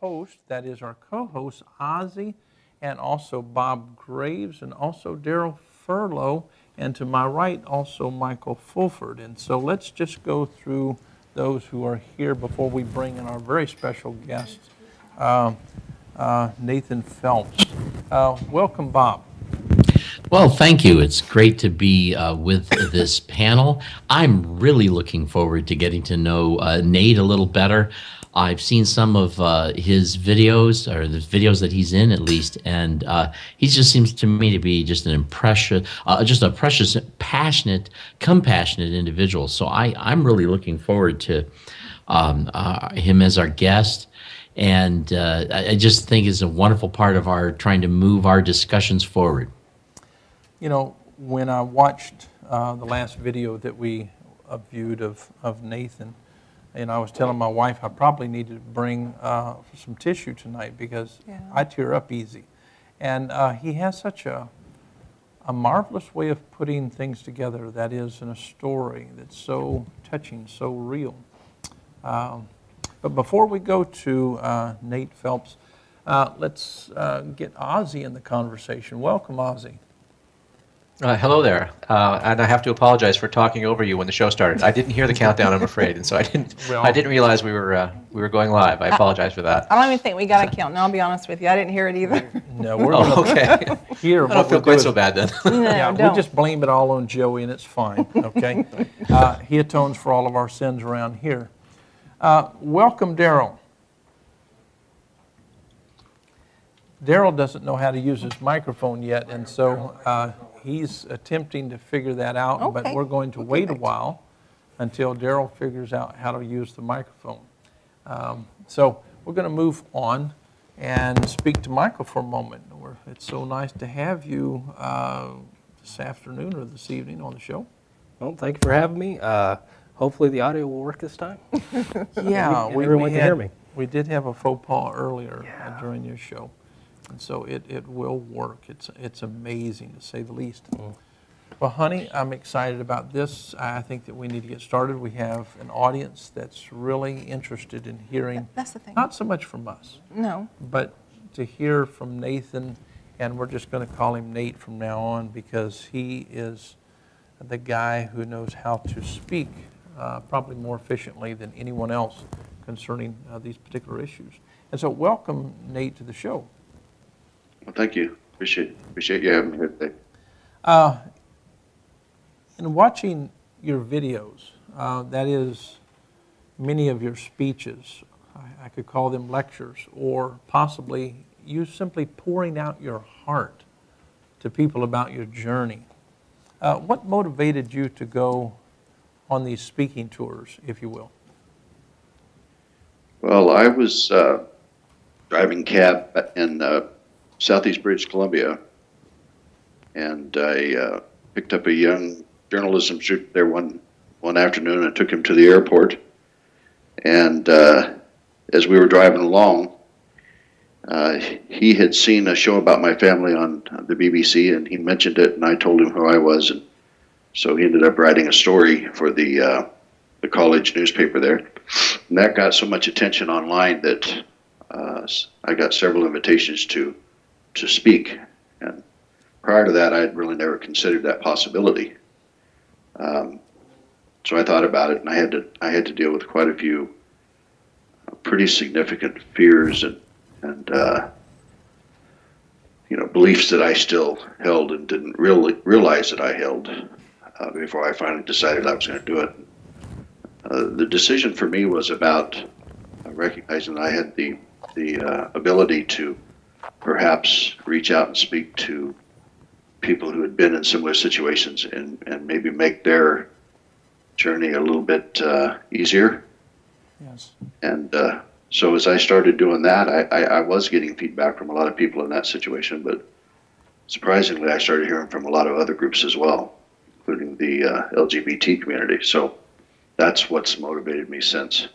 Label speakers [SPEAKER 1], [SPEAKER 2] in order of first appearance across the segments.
[SPEAKER 1] host, that is our co-host, Ozzy, and also Bob Graves, and also Daryl Furlow, and to my right, also Michael Fulford. And so let's just go through those who are here before we bring in our very special guest, Nathan Phelps. Welcome, Bob.
[SPEAKER 2] Well, thank you. It's great to be with this panel. I'm really looking forward to getting to know Nate a little better. I've seen some of his videos, or the videos that he's in at least, and he just seems to me to be just a precious, passionate, compassionate individual. So I'm really looking forward to him as our guest. And I just think it's a wonderful part of our trying to move our discussions forward.
[SPEAKER 1] You know, when I watched the last video that we viewed of Nathan, and I was telling my wife I probably needed to bring some tissue tonight because I tear up easy. And he has such a marvelous way of putting things together that is in a story that's so touching, so real. But before we go to Nate Phelps, let's get Ozzy in the conversation. Welcome, Ozzy.
[SPEAKER 3] Hello there, and I have to apologize for talking over you when the show started. I didn't hear the countdown, I'm afraid, and so I didn't realize we were going live. I apologize for that.
[SPEAKER 4] I don't even think we got a countdown. I'll be honest with you, I didn't hear it either.
[SPEAKER 1] No, we're
[SPEAKER 3] okay.
[SPEAKER 1] Here.
[SPEAKER 3] I don't feel quite so bad then.
[SPEAKER 4] No,
[SPEAKER 1] Yeah,
[SPEAKER 4] don't.
[SPEAKER 1] we just blame it all on Joey, and it's fine. Okay, he atones for all of our sins around here. Welcome, Daryl. Daryl doesn't know how to use his microphone yet, and so he's attempting to figure that out,
[SPEAKER 4] Okay.
[SPEAKER 1] but we're going to wait a while until Daryl figures out how to use the microphone. So we're going to move on and speak to Michael for a moment. It's so nice to have you this afternoon or this evening on the show.
[SPEAKER 5] Well, thank you for having me. Hopefully the audio will work this time.
[SPEAKER 1] Yeah,
[SPEAKER 5] everyone can hear me.
[SPEAKER 1] We did have a faux pas earlier during your show, and so it will work. It's amazing, to say the least. Well, honey, I'm excited about this. I think that we need to get started. We have an audience that's really interested in hearing,
[SPEAKER 4] That's the thing.
[SPEAKER 1] not so much from us,
[SPEAKER 4] No.
[SPEAKER 1] but to hear from Nathan, and we're just going to call him Nate from now on because he is the guy who knows how to speak probably more efficiently than anyone else concerning these particular issues. And so welcome, Nate, to the show.
[SPEAKER 6] Well, thank you. Appreciate you having me here today.
[SPEAKER 1] In watching your videos, that is many of your speeches, I could call them lectures, or possibly you simply pouring out your heart to people about your journey. What motivated you to go on these speaking tours, if you will?
[SPEAKER 6] Well, I was driving cab in Southeast British Columbia, and I picked up a young journalism student there one afternoon and took him to the airport. And as we were driving along, he had seen a show about my family on the BBC, and he mentioned it, and I told him who I was, and so he ended up writing a story for the college newspaper there. And that got so much attention online that I got several invitations to speak. And prior to that, I had really never considered that possibility. So I thought about it, and I had to deal with quite a few pretty significant fears and beliefs that I still held and didn't really realize that I held before I finally decided I was going to do it. The decision for me was about recognizing that I had the ability to perhaps reach out and speak to people who had been in similar situations and maybe make their journey a little bit easier.
[SPEAKER 1] Yes.
[SPEAKER 6] And so as I started doing that, I was getting feedback from a lot of people in that situation, but surprisingly, I started hearing from a lot of other groups as well, including the LGBT community. So that's what's motivated me since.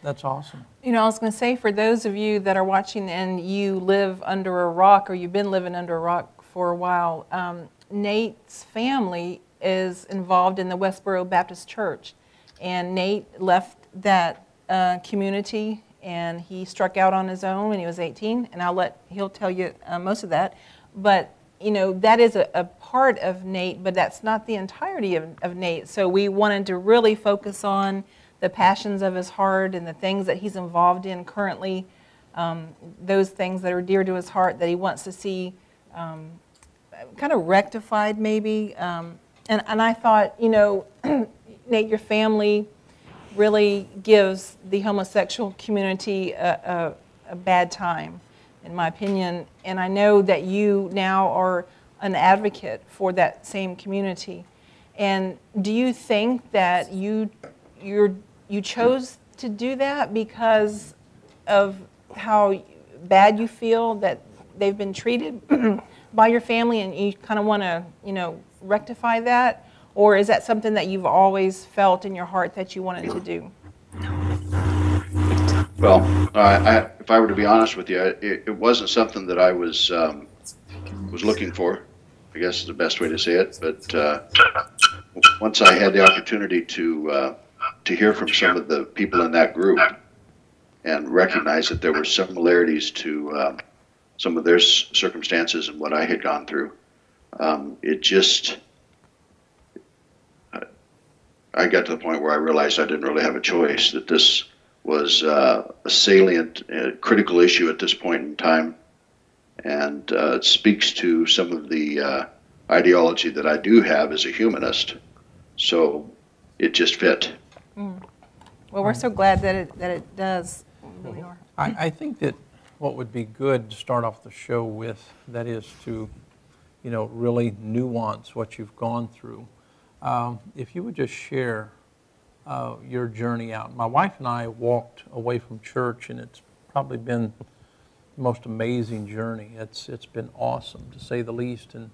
[SPEAKER 1] That's awesome.
[SPEAKER 4] You know, I was going to say, for those of you that are watching and you live under a rock, or you've been living under a rock for a while, Nate's family is involved in the Westboro Baptist Church. And Nate left that community and he struck out on his own when he was 18, and he'll tell you most of that. But that is a part of Nate, but that's not the entirety of Nate. So we wanted to really focus on the passions of his heart and the things that he's involved in currently, those things that are dear to his heart that he wants to see kind of rectified maybe. And I thought, Nate, your family really gives the homosexual community a bad time, in my opinion. And I know that you now are an advocate for that same community. And do you think that you chose to do that because of how bad you feel that they've been treated by your family, and you kind of want to, rectify that? Or is that something that you've always felt in your heart that you wanted to do?
[SPEAKER 6] Well, if I were to be honest with you, it wasn't something that I was looking for, I guess is the best way to say it. But once I had the opportunity to hear from some of the people in that group and recognize that there were similarities to some of their circumstances and what I had gone through, I got to the point where I realized I didn't really have a choice, that this was a salient, critical issue at this point in time, and it speaks to some of the ideology that I do have as a humanist, so it just fit.
[SPEAKER 4] Well, we're so glad that it does. Really are.
[SPEAKER 1] I think that what would be good to start off the show with, that is to, really nuance what you've gone through. If you would just share your journey out. My wife and I walked away from church, and it's probably been the most amazing journey. It's been awesome, to say the least, and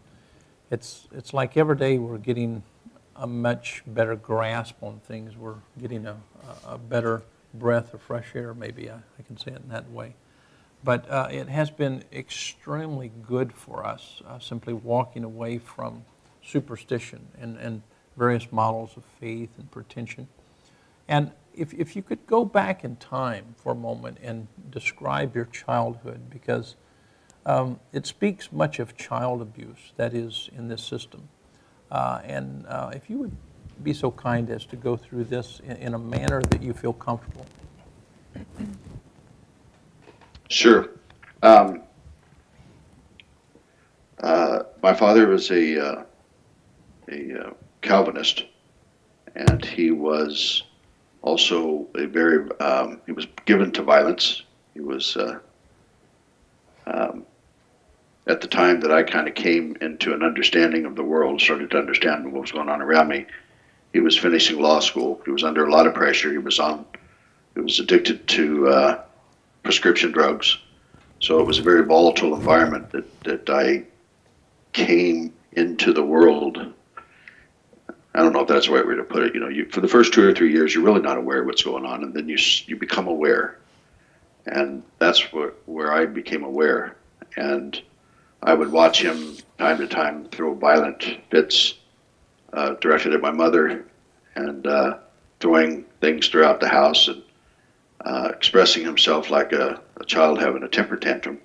[SPEAKER 1] it's like every day we're getting a much better grasp on things. We're getting a better breath of fresh air, maybe I can say it in that way. But it has been extremely good for us, simply walking away from superstition and various models of faith and pretension. And if you could go back in time for a moment and describe your childhood, because it speaks much of child abuse that is in this system. And if you would be so kind as to go through this in a manner that you feel comfortable.
[SPEAKER 6] Sure. My father was a Calvinist, and he was also he was given to violence. He was, at the time that I kind of came into an understanding of the world, started to understand what was going on around me, he was finishing law school. He was under a lot of pressure. He was addicted to prescription drugs. So it was a very volatile environment that I came into the world. I don't know if that's the right way to put it. For the first 2 or 3 years, you're really not aware of what's going on, and then you become aware. And that's where I became aware. And I would watch him time to time throw violent fits directed at my mother, and throwing things throughout the house, and expressing himself like a child having a temper tantrum.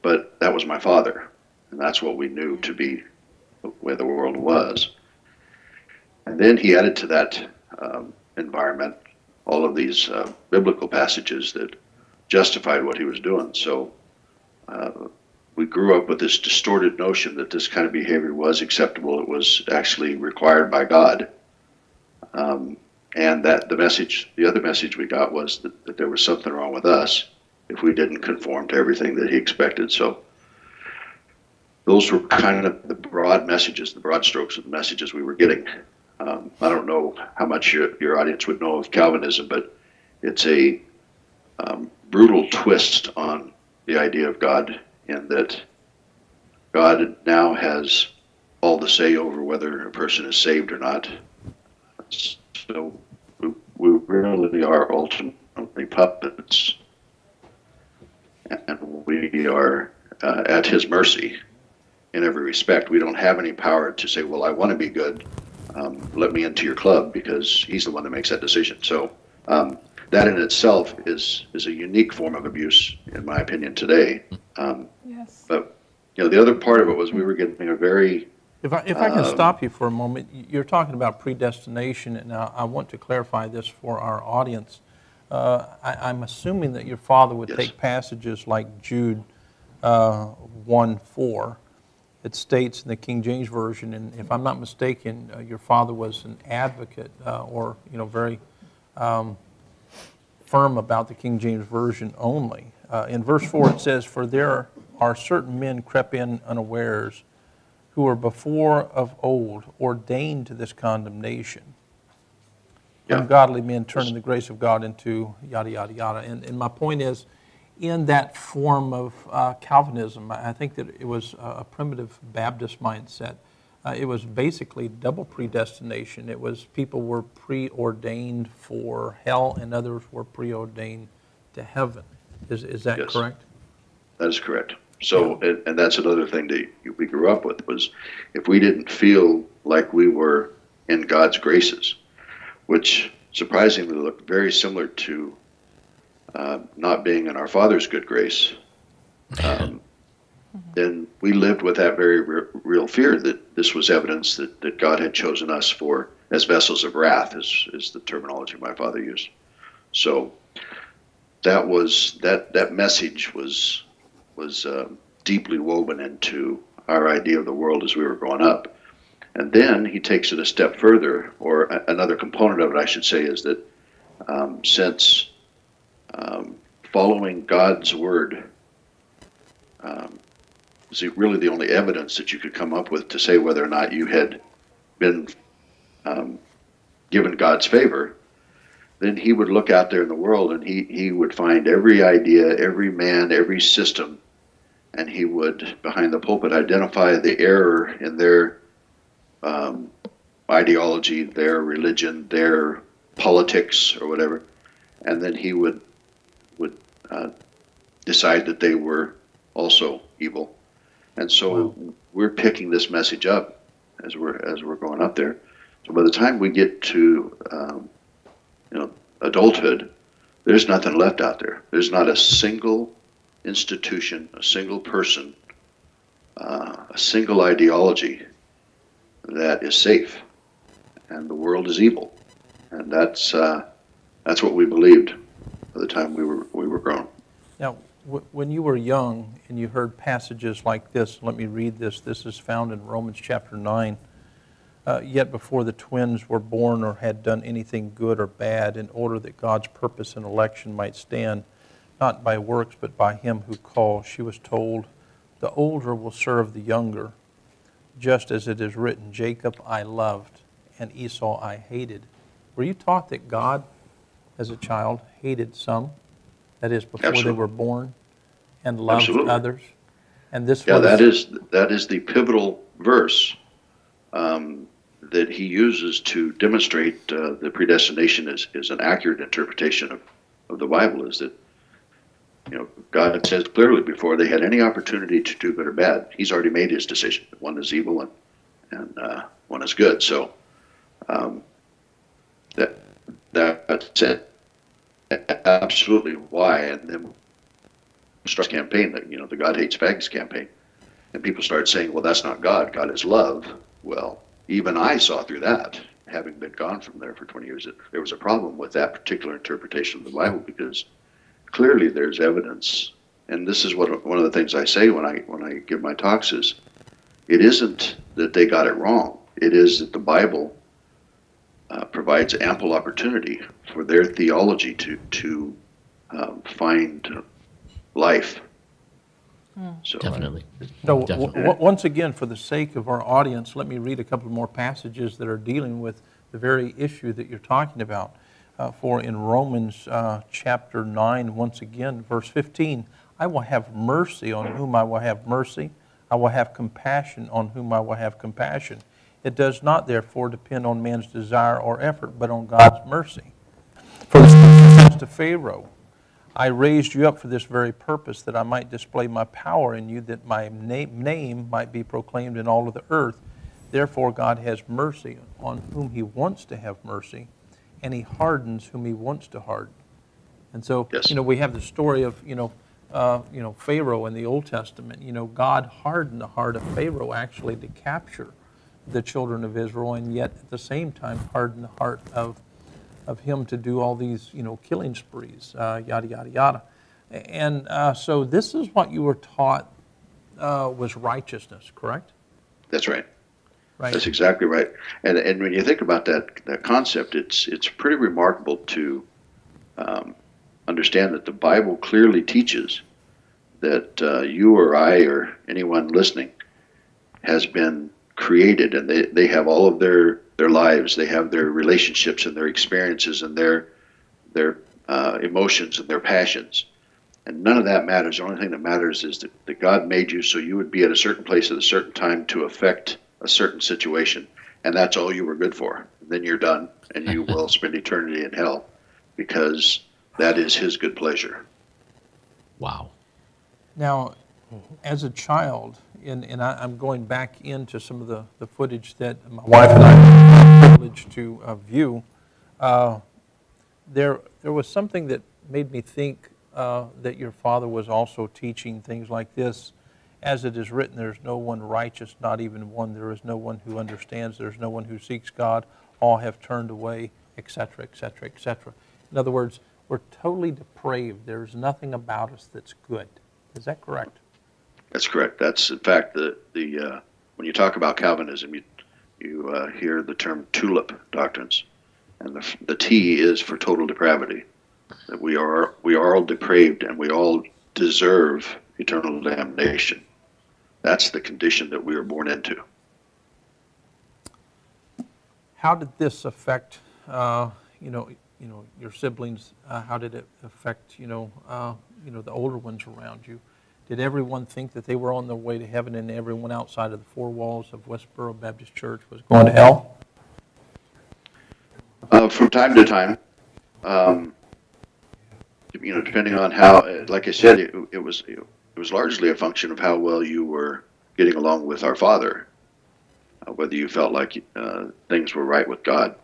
[SPEAKER 6] But that was my father, and that's what we knew to be the way the world was. And then he added to that environment all of these biblical passages that justified what he was doing. So we grew up with this distorted notion that this kind of behavior was acceptable. It was actually required by God. And that the other message we got was that there was something wrong with us if we didn't conform to everything that he expected. So those were kind of the broad messages, the broad strokes of the messages we were getting. I don't know how much your audience would know of Calvinism, but it's a brutal twist on the idea of God, in that God now has all the say over whether a person is saved or not. So we really are ultimately puppets, and we are at his mercy in every respect. We don't have any power to say, well, I want to be good, let me into your club, because he's the one that makes that decision. So that in itself is a unique form of abuse, in my opinion, today.
[SPEAKER 4] Yes.
[SPEAKER 6] But the other part of it was we were getting a very
[SPEAKER 1] If I can stop you for a moment, you're talking about predestination, and I want to clarify this for our audience. I'm assuming that your father would
[SPEAKER 6] Yes.
[SPEAKER 1] take passages like Jude 1:4. It states in the King James Version, and if I'm not mistaken, your father was an advocate or very firm about the King James Version only. In verse 4 it says, "For there are certain men crept in unawares, who were before of old ordained to this condemnation.
[SPEAKER 6] Yeah.
[SPEAKER 1] Ungodly men turning the grace of God into yada, yada, yada." And my point is, in that form of Calvinism, I think that it was a primitive Baptist mindset. It was basically double predestination. It was people were preordained for hell and others were preordained to heaven. Is that
[SPEAKER 6] Yes.
[SPEAKER 1] correct?
[SPEAKER 6] That is correct. So, and that's another thing that we grew up with, was if we didn't feel like we were in God's graces, which surprisingly looked very similar to not being in our Father's good grace, then we lived with that very real fear that this was evidence that God had chosen us for as vessels of wrath, is the terminology my father used. So that message was deeply woven into our idea of the world as we were growing up. And then he takes it a step further, or another component of it, I should say, is that since following God's word is really the only evidence that you could come up with to say whether or not you had been given God's favor, then he would look out there in the world and he would find every idea, every man, every system, and he would, behind the pulpit, identify the error in their ideology, their religion, their politics, or whatever, and then he would decide that they were also evil. And so we're picking this message up as we're going up there. So by the time we get to adulthood, there's nothing left out there. There's not a single institution, a single person, a single ideology that is safe, and the world is evil, and that's what we believed by the time we were grown.
[SPEAKER 1] Now, when you were young and you heard passages like this, let me read this. This is found in Romans chapter 9. Yet before the twins were born or had done anything good or bad, in order that God's purpose and election might stand, not by works but by him who calls, she was told, the older will serve the younger, just as it is written, Jacob I loved and Esau I hated. Were you taught that God, as a child, hated some, that is, before
[SPEAKER 6] Absolutely.
[SPEAKER 1] they were born, and loved
[SPEAKER 6] Absolutely.
[SPEAKER 1] others? And this
[SPEAKER 6] Yeah,
[SPEAKER 1] was...
[SPEAKER 6] that is the pivotal verse that he uses to demonstrate the predestination is an accurate interpretation of the Bible. Is that God says clearly before they had any opportunity to do good or bad, he's already made his decision. One is evil and one is good. So that's it. Absolutely why. And then starts a campaign that the God hates fags campaign, and people start saying, well, that's not God. God is love. Well, even I saw through that, having been gone from there for 20 years, that there was a problem with that particular interpretation of the Bible, because clearly there's evidence. And this is one of the things I say when I give my talks is, it isn't that they got it wrong. It is that the Bible provides ample opportunity for their theology to find life. So,
[SPEAKER 2] Definitely.
[SPEAKER 1] So
[SPEAKER 2] Definitely.
[SPEAKER 1] once again, for the sake of our audience, let me read a couple more passages that are dealing with the very issue that you're talking about. For in Romans chapter 9, once again, verse 15, I will have mercy on whom I will have mercy. I will have compassion on whom I will have compassion. It does not, therefore, depend on man's desire or effort, but on God's mercy. For the scripture says to Pharaoh, I raised you up for this very purpose, that I might display my power in you, that my name might be proclaimed in all of the earth. Therefore God has mercy on whom he wants to have mercy, and he hardens whom he wants to harden. And so,
[SPEAKER 6] Yes.
[SPEAKER 1] we have the story of, Pharaoh in the Old Testament. God hardened the heart of Pharaoh actually to capture the children of Israel, and yet at the same time hardened the heart of him to do all these, killing sprees, yada, yada, yada. And so this is what you were taught was righteousness, correct?
[SPEAKER 6] That's right.
[SPEAKER 1] Right.
[SPEAKER 6] That's exactly right. And when you think about that concept, it's pretty remarkable to understand that the Bible clearly teaches that you or I or anyone listening has been created, and they have all of their lives, they have their relationships and their experiences and their emotions and their passions. And none of that matters. The only thing that matters is that God made you so you would be at a certain place at a certain time to affect a certain situation, and that's all you were good for. And then you're done, and you will spend eternity in hell, because that is His good pleasure.
[SPEAKER 2] Wow.
[SPEAKER 1] Now, as a child, and I'm going back into some of the footage that my wife and I had the privilege to view, there was something that made me think that your father was also teaching things like this. As it is written, there's no one righteous, not even one. There is no one who understands. There's no one who seeks God. All have turned away, etc., etc., etc. In other words, we're totally depraved. There's nothing about us that's good. Is that correct?
[SPEAKER 6] That's correct. That's, in fact, the when you talk about Calvinism, you hear the term tulip doctrines, and the T is for total depravity. That we are all depraved, and we all deserve eternal damnation. That's the condition that we were born into.
[SPEAKER 1] How did this affect, your siblings? How did it affect, the older ones around you? Did everyone think that they were on their way to heaven, and everyone outside of the four walls of Westboro Baptist Church was going to hell?
[SPEAKER 6] From time to time, depending on how, like I said, it was largely a function of how well you were getting along with our Father, whether you felt like things were right with God.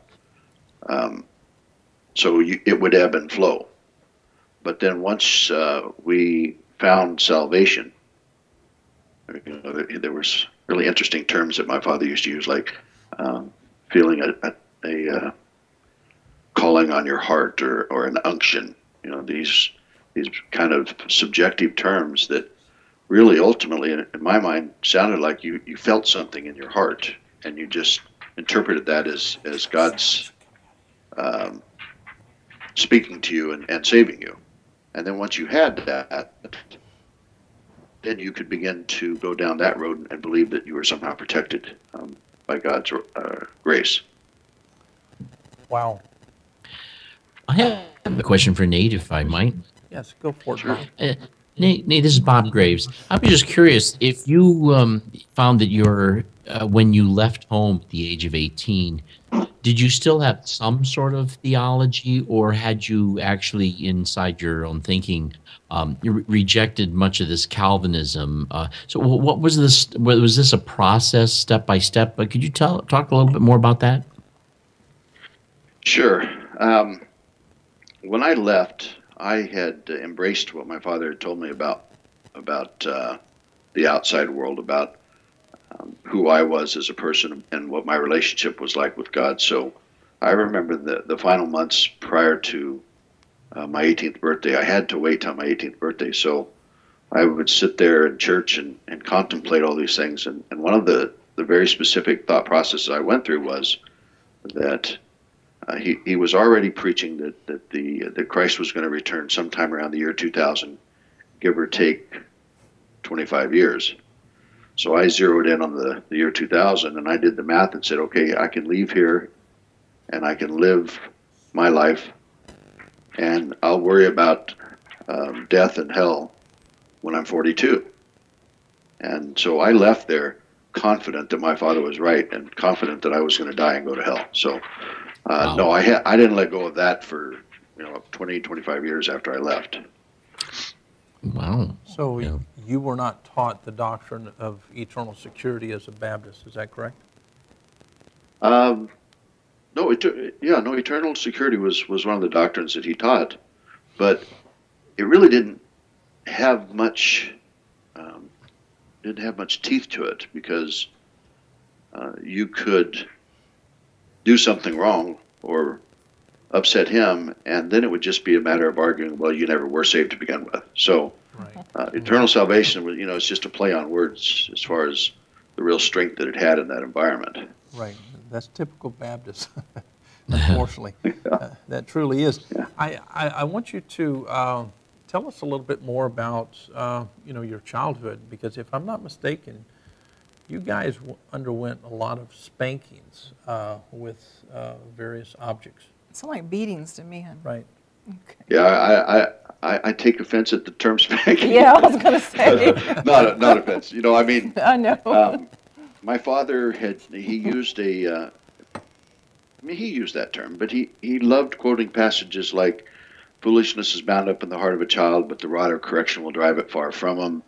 [SPEAKER 6] So it would ebb and flow. But then once we found salvation, there was really interesting terms that my father used to use, like feeling a calling on your heart or an unction. These kind of subjective terms that really ultimately, in my mind, sounded like you felt something in your heart, and you just interpreted that as God's speaking to you and saving you. And then once you had that, then you could begin to go down that road and believe that you were somehow protected by God's grace.
[SPEAKER 1] Wow.
[SPEAKER 2] I have a question for Nate, if I might.
[SPEAKER 1] Yes, go for it, Bob.
[SPEAKER 2] Nate, this is Bob Graves. I was just curious if you found that when you left home at the age of 18, did you still have some sort of theology, or had you actually, inside your own thinking, rejected much of this Calvinism? So what was this? Was this a process, step by step? But could you talk a little bit more about that?
[SPEAKER 6] Sure. When I left, I had embraced what my father had told me about the outside world, about who I was as a person and what my relationship was like with God. So I remember the final months prior to my 18th birthday. I had to wait till my 18th birthday. So I would sit there in church and contemplate all these things. And one of the very specific thought processes I went through was that he was already preaching that Christ was going to return sometime around the year 2000, give or take 25 years. So I zeroed in on the year 2000, and I did the math and said, okay, I can leave here and I can live my life, and I'll worry about death and hell when I'm 42. And so I left there confident that my father was right and confident that I was going to die and go to hell. So
[SPEAKER 2] Wow.
[SPEAKER 6] no, I didn't let go of that for 20, 25 years after I left.
[SPEAKER 2] Wow.
[SPEAKER 1] So
[SPEAKER 2] Yeah.
[SPEAKER 1] you were not taught the doctrine of eternal security as a Baptist, is that correct?
[SPEAKER 6] No, eternal security was one of the doctrines that he taught, but it really didn't have much teeth to it, because you could do something wrong or upset him, and then it would just be a matter of arguing, well, you never were saved to begin with. So eternal salvation, it's just a play on words as far as the real strength that it had in that environment.
[SPEAKER 1] Right. That's typical Baptist, unfortunately. That truly is.
[SPEAKER 6] Yeah.
[SPEAKER 1] I want you to tell us a little bit more about your childhood, because if I'm not mistaken, you guys underwent a lot of spankings with various objects.
[SPEAKER 4] It sounds like beatings to me.
[SPEAKER 1] Right.
[SPEAKER 4] Okay.
[SPEAKER 6] Yeah, I take offense at the term spanking.
[SPEAKER 4] Yeah, I was going to say.
[SPEAKER 6] not offense.
[SPEAKER 4] I know.
[SPEAKER 6] My father he used he used that term, but he loved quoting passages like, "Foolishness is bound up in the heart of a child, but the rod of correction will drive it far from him."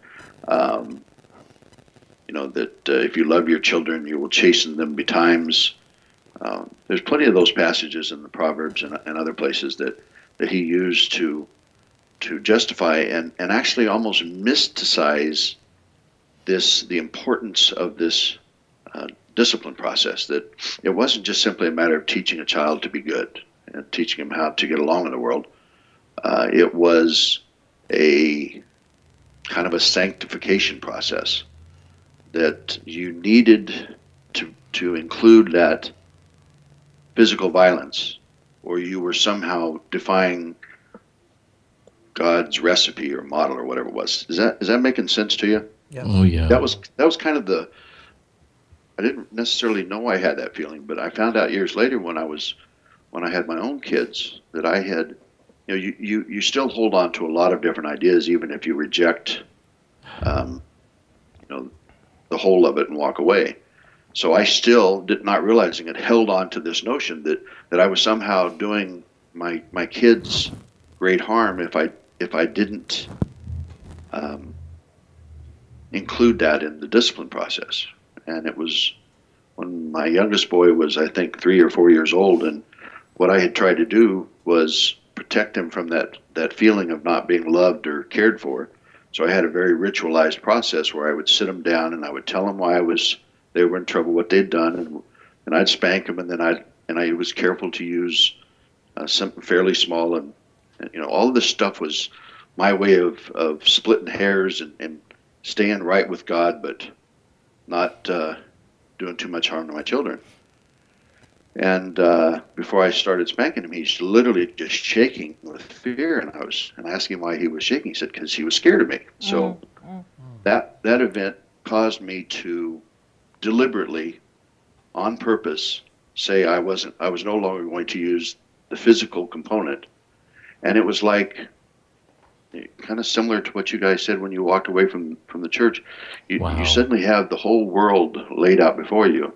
[SPEAKER 6] That if you love your children, you will chasten them betimes. There's plenty of those passages in the Proverbs and other places that he used to justify and actually almost mysticize the importance of this discipline process, that it wasn't just simply a matter of teaching a child to be good and teaching him how to get along in the world. It was a kind of a sanctification process that you needed to include that physical violence, or you were somehow defying God's recipe or model or whatever it was. Is that making sense to you?
[SPEAKER 1] Yeah.
[SPEAKER 2] Oh, yeah.
[SPEAKER 6] That was kind of I didn't necessarily know I had that feeling, but I found out years later when I had my own kids that I had, you still hold on to a lot of different ideas even if you reject, the whole of it and walk away. So I still, not realizing it, held on to this notion that I was somehow doing my kids great harm if I didn't include that in the discipline process. And it was when my youngest boy was, I think, 3 or 4 years old, and what I had tried to do was protect him from that feeling of not being loved or cared for. So I had a very ritualized process where I would sit them down and I would tell them why they were in trouble, what they'd done, and I'd spank them, and then I was careful to use something fairly small, and all of this stuff was my way of splitting hairs and staying right with God, but not doing too much harm to my children. And before I started spanking him, he's literally just shaking with fear, and I asked him why he was shaking. He said, because he was scared of me. So that event caused me to deliberately, on purpose, say I was no longer going to use the physical component. And it was like kind of similar to what you guys said when you walked away from the church. You suddenly have the whole world laid out before you,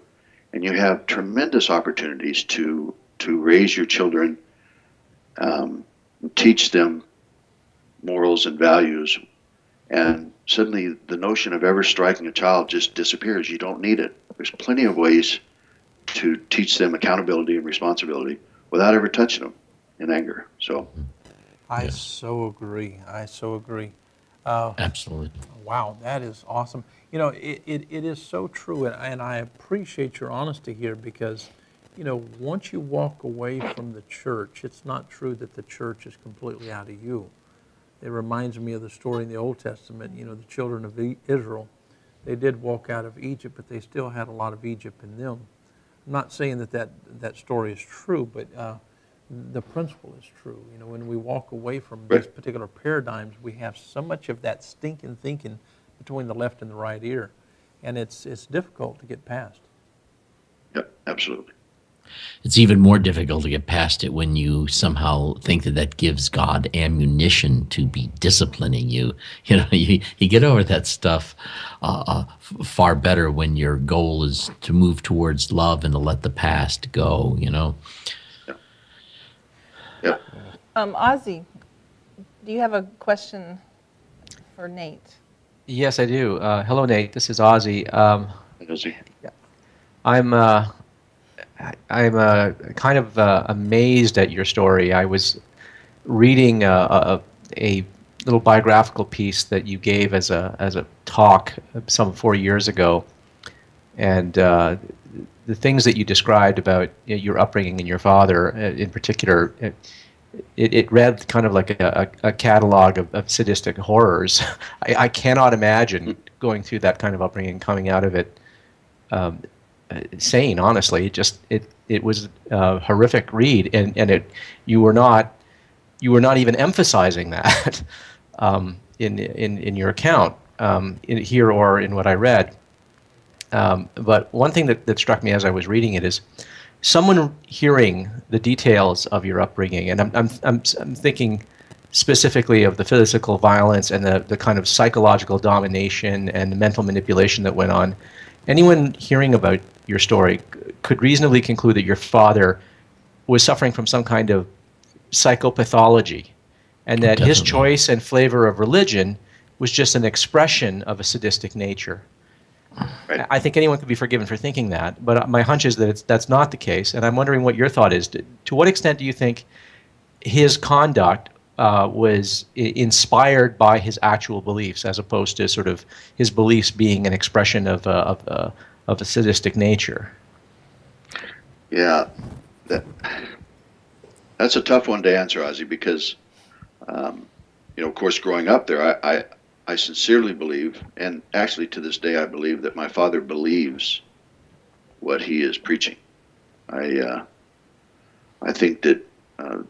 [SPEAKER 6] and you have tremendous opportunities to raise your children, teach them morals and values, and suddenly the notion of ever striking a child just disappears. You don't need it. There's plenty of ways to teach them accountability and responsibility without ever touching them in anger. So
[SPEAKER 1] I so agree.
[SPEAKER 2] Absolutely.
[SPEAKER 1] Wow, that is awesome. It is so true, and I appreciate your honesty here, because, once you walk away from the church, it's not true that the church is completely out of you. It reminds me of the story in the Old Testament, the children of Israel. They did walk out of Egypt, but they still had a lot of Egypt in them. I'm not saying that story is true, but the principle is true. When we walk away from these particular paradigms, we have so much of that stinking thinking between the left and the right ear, and it's difficult to get past.
[SPEAKER 6] Yep, absolutely.
[SPEAKER 2] It's even more difficult to get past it when you somehow think that gives God ammunition to be disciplining you. You get over that stuff far better when your goal is to move towards love and to let the past go.
[SPEAKER 6] Yep.
[SPEAKER 4] Ozzy, do you have a question for Nate?
[SPEAKER 3] Yes, I do. Hello, Nate. This is Ozzy.
[SPEAKER 6] Yeah.
[SPEAKER 3] I'm kind of amazed at your story. I was reading a little biographical piece that you gave as a talk some 4 years ago, and the things that you described about your upbringing and your father in particular, it read kind of like a catalog of sadistic horrors. I cannot imagine going through that kind of upbringing and coming out of it sane. Honestly, it was a horrific read, and you were not even emphasizing that in your account here or in what I read. But one thing that struck me as I was reading it is someone hearing the details of your upbringing, and I'm thinking specifically of the physical violence and the kind of psychological domination and the mental manipulation that went on. Anyone hearing about your story could reasonably conclude that your father was suffering from some kind of psychopathology, and that his choice and flavor of religion was just an expression of a sadistic nature. Right. I think anyone could be forgiven for thinking that, but my hunch is that that's not the case, and I'm wondering what your thought is. To what extent do you think his conduct was inspired by his actual beliefs, as opposed to sort of his beliefs being an expression of a sadistic nature?
[SPEAKER 6] Yeah, that's a tough one to answer, Ozzy, because of course, growing up there, I sincerely believe, and actually to this day I believe, that my father believes what he is preaching. I think that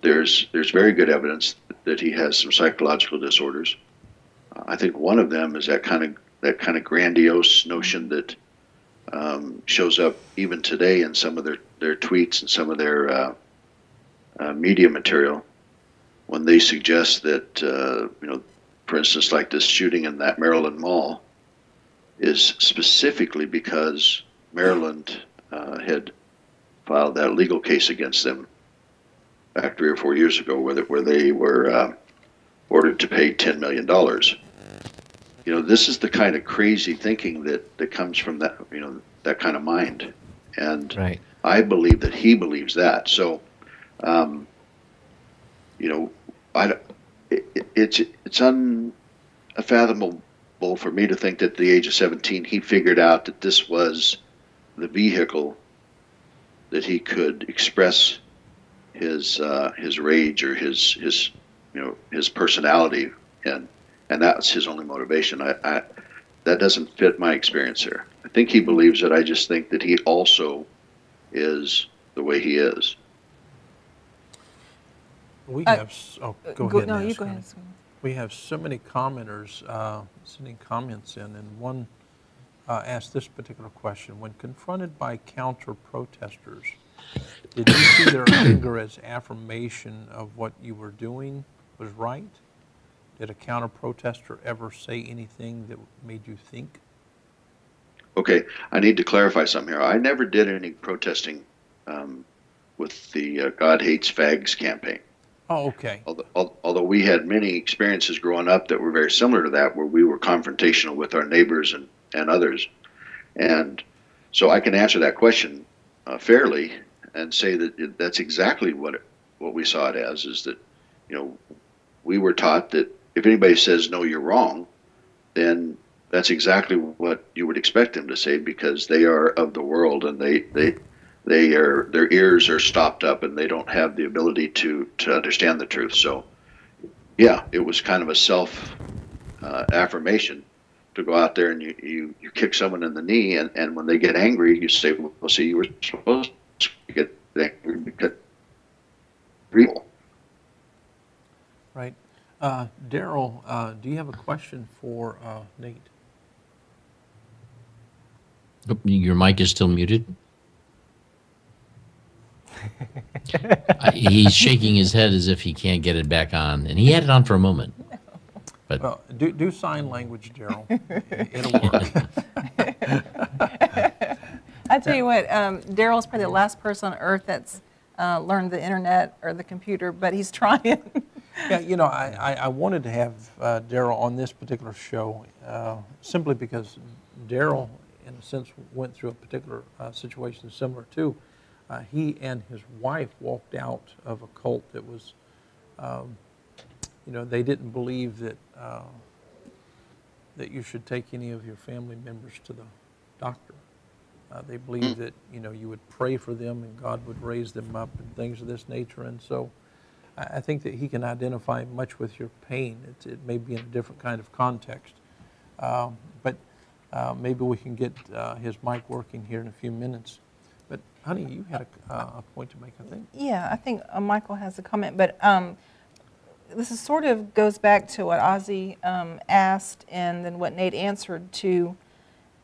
[SPEAKER 6] there's very good evidence that he has some psychological disorders. I think one of them is that kind of grandiose notion that shows up even today in some of their tweets and some of their media material, when they suggest that for instance, like this shooting in that Maryland mall is specifically because Maryland had filed that legal case against them back 3 or 4 years ago, where they were ordered to pay $10 million. This is the kind of crazy thinking that comes from that, that kind of mind. And right. I believe that he believes that. So, it's unfathomable for me to think that at the age of 17 he figured out that this was the vehicle that he could express his rage or his personality, and that's his only motivation. That doesn't fit my experience here. I think he believes it. I just think that he also is the way he is.
[SPEAKER 1] We have. Go ahead.
[SPEAKER 4] No, you go ahead.
[SPEAKER 1] We have so many commenters sending comments in, and one asked this particular question: when confronted by counter-protesters, did you see their anger as affirmation of what you were doing was right? Did a counter-protester ever say anything that made you think?
[SPEAKER 6] Okay, I need to clarify something here. I never did any protesting with the God Hates Fags campaign.
[SPEAKER 1] Oh, okay.
[SPEAKER 6] Although we had many experiences growing up that were very similar to that, where we were confrontational with our neighbors and others. And so I can answer that question fairly and say that that's exactly what we saw it as, is that, we were taught that if anybody says, no, you're wrong, then that's exactly what you would expect them to say, because they are of the world, and their ears are stopped up and they don't have the ability to understand the truth. So, yeah, it was kind of a self affirmation to go out there and you kick someone in the knee, and when they get angry, you say, well, see, you were supposed to get angry because real.
[SPEAKER 1] Right. Daryl, do you have a question for Nate?
[SPEAKER 2] Your mic is still muted. He's shaking his head as if he can't get it back on, and he had it on for a moment. But
[SPEAKER 1] well, do sign language, Daryl. It'll work.
[SPEAKER 4] I tell you what, Daryl's probably the last person on earth that's learned the internet or the computer, but he's trying.
[SPEAKER 1] Yeah, I wanted to have Daryl on this particular show simply because Daryl, in a sense, went through a particular situation similar to. He and his wife walked out of a cult that was they didn't believe that that you should take any of your family members to the doctor. They believed that you would pray for them and God would raise them up and things of this nature. And so I think that he can identify much with your pain. It may be in a different kind of context. But maybe we can get his mic working here in a few minutes. But honey, you had a point to make, I think.
[SPEAKER 4] Yeah, I think Michael has a comment, but this is sort of goes back to what Ozzy asked and then what Nate answered to.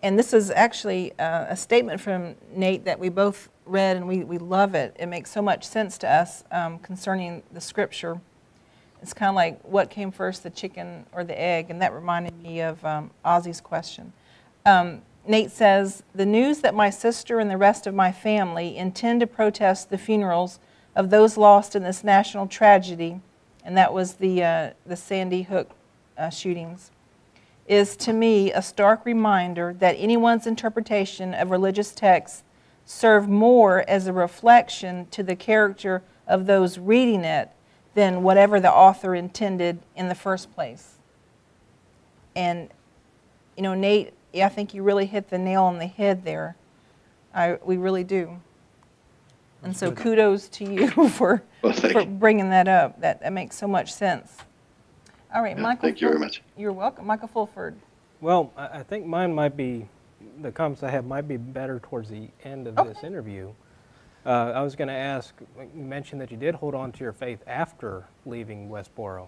[SPEAKER 4] And this is actually a statement from Nate that we both read, and we love it. It makes so much sense to us concerning the scripture. It's kind of like, what came first, the chicken or the egg? And that reminded me of Ozzy's question. Nate says, the news that my sister and the rest of my family intend to protest the funerals of those lost in this national tragedy, and that was the Sandy Hook shootings, is to me a stark reminder that anyone's interpretation of religious texts serve more as a reflection to the character of those reading it than whatever the author intended in the first place. And, Nate, I think you really hit the nail on the head there. We really do. And so kudos to you for bringing that up. That makes so much sense. All right, Michael.
[SPEAKER 6] Thank you very much.
[SPEAKER 4] You're welcome. Michael Fulford.
[SPEAKER 5] Well, I think mine might be, the comments I have might be better towards the end of this interview. I was going to ask, you mentioned that you did hold on to your faith after leaving Westboro.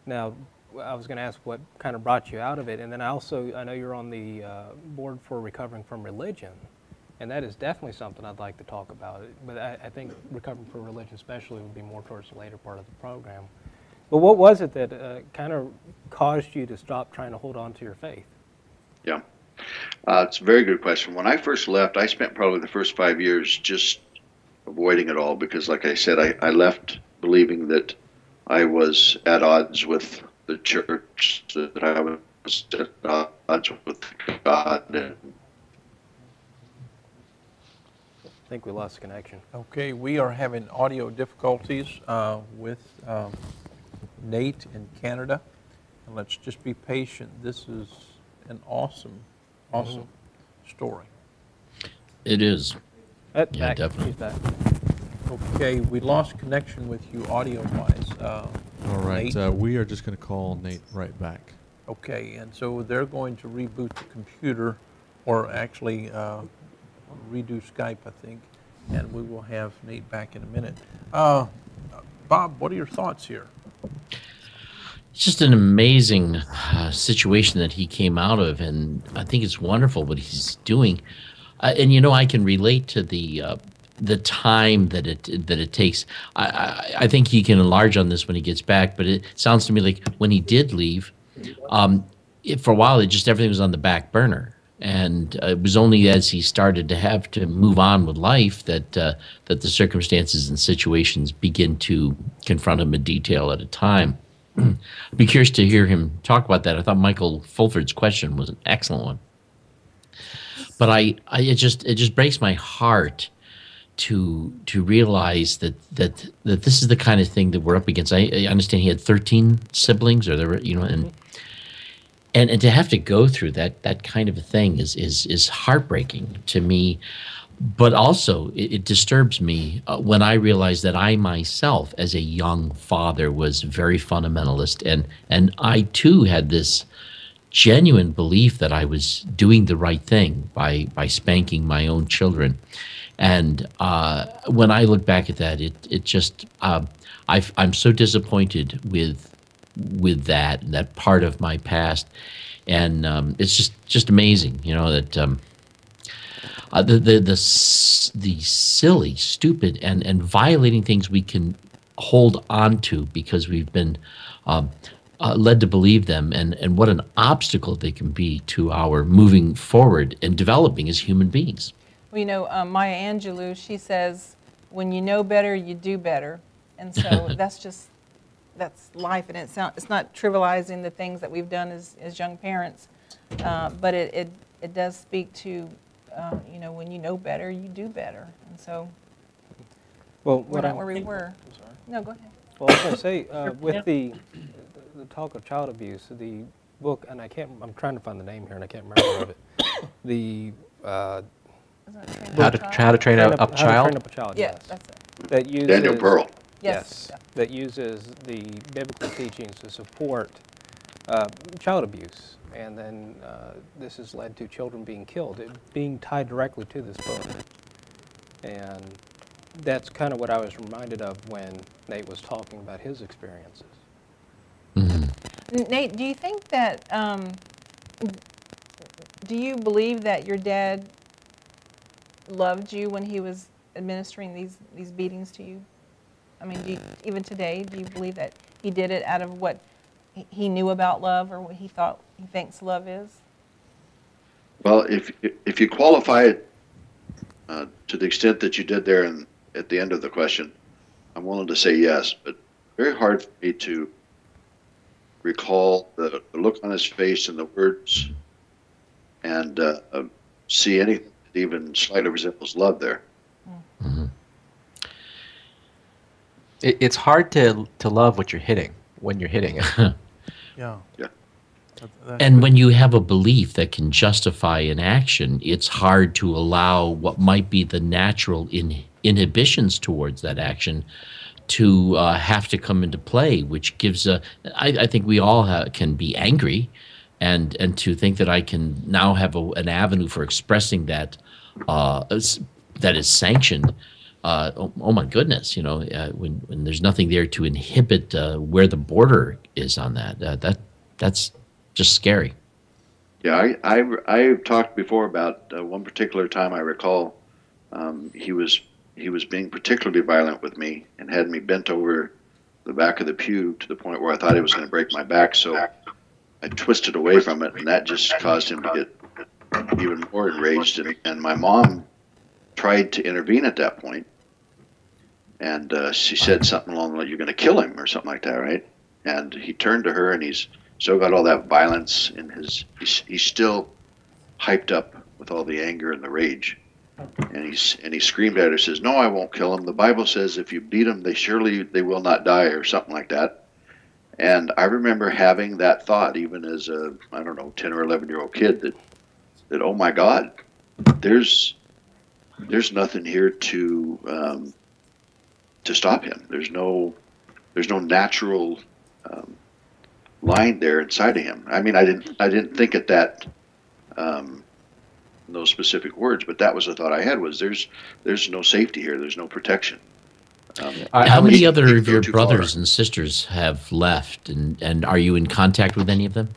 [SPEAKER 5] Now, I was going to ask what kind of brought you out of it, and then I know you're on the board for recovering from religion, and that is definitely something I'd like to talk about. But I think recovering from religion especially would be more towards the later part of the program. But what was it that kind of caused you to stop trying to hold on to your faith?
[SPEAKER 6] Yeah, it's a very good question. When I first left, I spent probably the first 5 years just avoiding it all because, like I said, I left believing that I was at odds with the church, that I was at odds with God. And
[SPEAKER 5] I think we lost connection.
[SPEAKER 1] Okay, we are having audio difficulties with Nate in Canada. And let's just be patient. This is an awesome story.
[SPEAKER 2] It is.
[SPEAKER 5] Yeah,
[SPEAKER 2] definitely.
[SPEAKER 5] He's back.
[SPEAKER 1] Okay, we lost connection with you audio-wise.
[SPEAKER 7] All right, we are just going to call Nate right back.
[SPEAKER 1] Okay, and so they're going to reboot the computer, or actually redo Skype, I think, and we will have Nate back in a minute. Bob, what are your thoughts here?
[SPEAKER 2] It's just an amazing situation that he came out of, and I think it's wonderful what he's doing. And I can relate to the time that it takes. I think he can enlarge on this when he gets back, but it sounds to me like when he did leave, for a while everything was on the back burner, and it was only as he started to have to move on with life that the circumstances and situations begin to confront him in detail at a time. I'd be curious to hear him talk about that. I thought Michael Fulford's question was an excellent one, but it just breaks my heart to realize that this is the kind of thing that we're up against. I understand he had 13 siblings, or there were, and to have to go through that kind of a thing is heartbreaking to me. But also it disturbs me when I realize that I myself, as a young father, was very fundamentalist, and I too had this genuine belief that I was doing the right thing by spanking my own children. And when I look back at that, it just I'm so disappointed with that part of my past, and it's just amazing, that the silly, stupid, and violating things we can hold on to because we've been led to believe them, and what an obstacle they can be to our moving forward and developing as human beings.
[SPEAKER 4] Well, Maya Angelou, she says, when you know better, you do better. And so that's life. And it's not trivializing the things that we've done as young parents. But it does speak to, when you know better, you do better. And so we're not where we were.
[SPEAKER 5] I'm sorry.
[SPEAKER 4] No, go ahead.
[SPEAKER 5] Well, I was going to say, with the the talk of child abuse, the book, and I'm trying to find the name here, and I can't remember of it. The
[SPEAKER 3] How to train up a
[SPEAKER 5] How to
[SPEAKER 3] child?
[SPEAKER 5] Train Up a Child,
[SPEAKER 4] Yeah,
[SPEAKER 5] yes.
[SPEAKER 4] that's it.
[SPEAKER 5] That uses,
[SPEAKER 6] Daniel Pearl.
[SPEAKER 5] Yes,
[SPEAKER 4] Yeah.
[SPEAKER 5] that uses the biblical teachings to support child abuse. And then this has led to children being killed, it being tied directly to this book. And that's kind of what I was reminded of when Nate was talking about his experiences.
[SPEAKER 4] Nate, do you think that, do you believe that your dad loved you when he was administering these beatings to you? I mean, even today, do you believe that he did it out of what he knew about love or what he thinks love is?
[SPEAKER 6] Well, if you qualify it to the extent that you did there at the end of the question, I'm willing to say yes, but very hard for me to recall the look on his face and the words and see anything that even slightly resembles love there.
[SPEAKER 3] It's hard to love what you're hitting when you're hitting it.
[SPEAKER 1] Yeah.
[SPEAKER 6] Yeah.
[SPEAKER 2] And when you have a belief that can justify an action, it's hard to allow what might be the natural inhibitions towards that action to have to come into play, which gives I think we all can be angry, and to think that I can now have an avenue for expressing that that is sanctioned. Oh my goodness, when there's nothing there to inhibit where the border is on that's just scary.
[SPEAKER 6] Yeah, I've talked before about one particular time I recall. He was being particularly violent with me and had me bent over the back of the pew to the point where I thought he was going to break my back. So I twisted away from it, and that just caused him to get even more enraged. And my mom tried to intervene at that point, and she said something along the line, "You're going to kill him," or something like that, right? And he turned to her, and he's still got all that violence in his. He's still hyped up with all the anger and the rage. And he screamed at her, says, "No, I won't kill him. The Bible says if you beat them, they will not die," or something like that. And I remember having that thought, even as a 10 or 11-year-old kid, that oh my God, there's nothing here to stop him. There's no natural line there inside of him. I mean, I didn't think at that. Those specific words, but that was the thought I had, was there's no safety here, there's no protection.
[SPEAKER 2] How many other of your brothers and sisters have left, and are you in contact with any of them?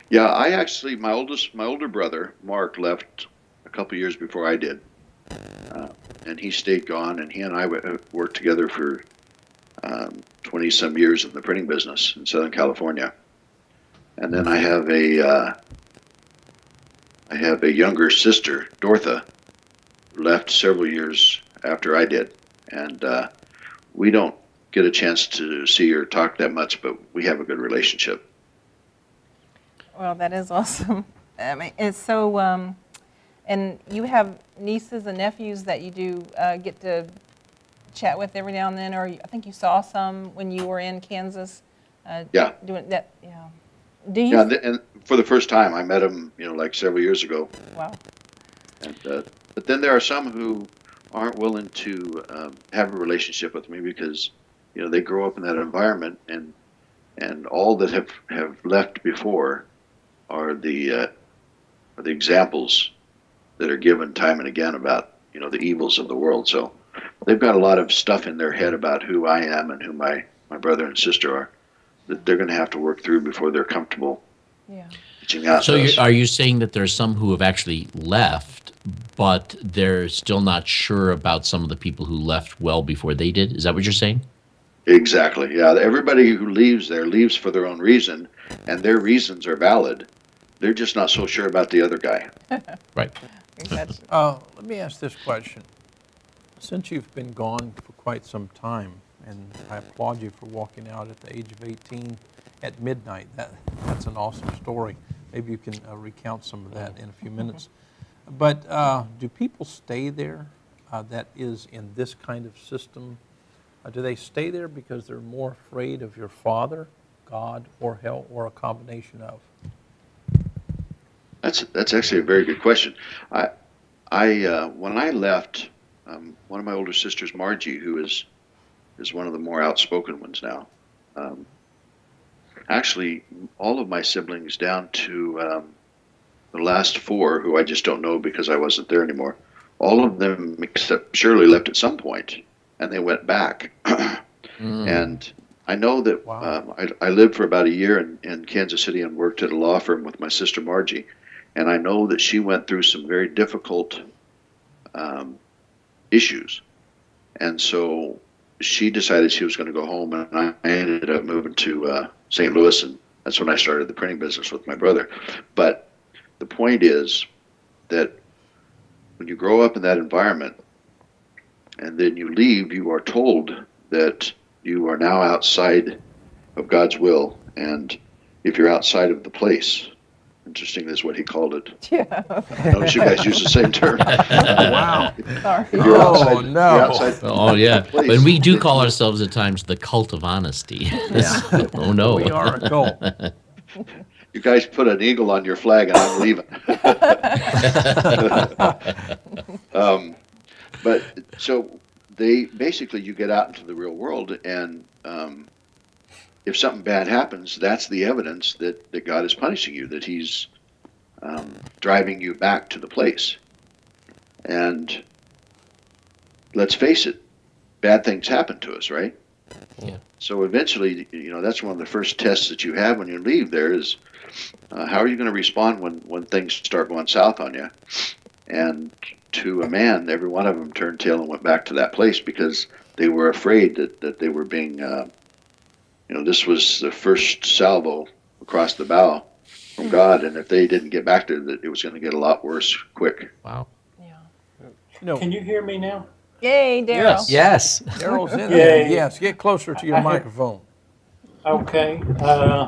[SPEAKER 6] Yeah, I actually, my older brother Mark left a couple years before I did, and he stayed gone, and he and I worked together for 20 some years in the printing business in Southern California. And then I have a younger sister, Dortha, who left several years after I did. And we don't get a chance to see or talk that much, but we have a good relationship.
[SPEAKER 4] Well, that is awesome. I mean, it's so, and you have nieces and nephews that you do get to chat with every now and then, or I think you saw some when you were in Kansas.
[SPEAKER 6] Yeah.
[SPEAKER 4] Doing that, yeah. Do you?
[SPEAKER 6] Yeah, and for the first time, I met him, like several years ago.
[SPEAKER 4] Wow.
[SPEAKER 6] And but then there are some who aren't willing to have a relationship with me because, they grow up in that environment, and all that have left before are the examples that are given time and again about, the evils of the world. So they've got a lot of stuff in their head about who I am and who my brother and sister are, that they're going to have to work through before they're comfortable.
[SPEAKER 4] Yeah.
[SPEAKER 6] Reaching out
[SPEAKER 2] So
[SPEAKER 6] to us.
[SPEAKER 2] are you saying that there's some who have actually left, but they're still not sure about some of the people who left well before they did? Is that what you're saying?
[SPEAKER 6] Exactly. Yeah. Everybody who leaves there leaves for their own reason, and their reasons are valid. They're just not so sure about the other guy.
[SPEAKER 2] Right.
[SPEAKER 1] Let me ask this question. Since you've been gone for quite some time, and I applaud you for walking out at the age of 18 at midnight, that's an awesome story. Maybe you can recount some of that in a few minutes. But do people stay there that is in this kind of system? Do they stay there because they're more afraid of your father God or hell, or a combination of?
[SPEAKER 6] That's actually a very good question. When I left, one of my older sisters, Margie, who is one of the more outspoken ones now. Actually, all of my siblings, down to the last four, who I just don't know because I wasn't there anymore, all of them except Shirley left at some point, and they went back. And I know that I lived for about a year in Kansas City and worked at a law firm with my sister Margie, and I know that she went through some very difficult issues. And so she decided she was going to go home, and I ended up moving to St. Louis, and that's when I started the printing business with my brother. But the point is that when you grow up in that environment and then you leave, you are told that you are now outside of God's will, and if you're outside of the place, interesting is what he called it.
[SPEAKER 4] Yeah.
[SPEAKER 6] Notice you guys use the same term.
[SPEAKER 1] Wow.
[SPEAKER 4] Sorry.
[SPEAKER 6] You're outside,
[SPEAKER 1] Oh, no.
[SPEAKER 6] you're outside
[SPEAKER 2] Oh yeah,
[SPEAKER 6] the place.
[SPEAKER 2] but we do call ourselves at times the cult of honesty. Oh no,
[SPEAKER 1] We are a cult.
[SPEAKER 6] You guys put an eagle on your flag, and I'm leaving. But so they basically, you get out into the real world, and if something bad happens, that's the evidence that God is punishing you, that He's driving you back to the place. And let's face it, bad things happen to us, right?
[SPEAKER 2] Yeah.
[SPEAKER 6] So eventually, that's one of the first tests that you have when you leave there is, how are you going to respond when things start going south on you? And to a man, every one of them turned tail and went back to that place because they were afraid that they were being, this was the first salvo across the bow from God, and if they didn't get back there, it was going to get a lot worse quick.
[SPEAKER 2] Wow.
[SPEAKER 1] No.
[SPEAKER 8] Can you hear me now?
[SPEAKER 4] Yay, Daryl.
[SPEAKER 3] Yes.
[SPEAKER 1] Daryl's in there. Yes, get closer to your
[SPEAKER 8] I had-
[SPEAKER 1] microphone.
[SPEAKER 8] Okay. I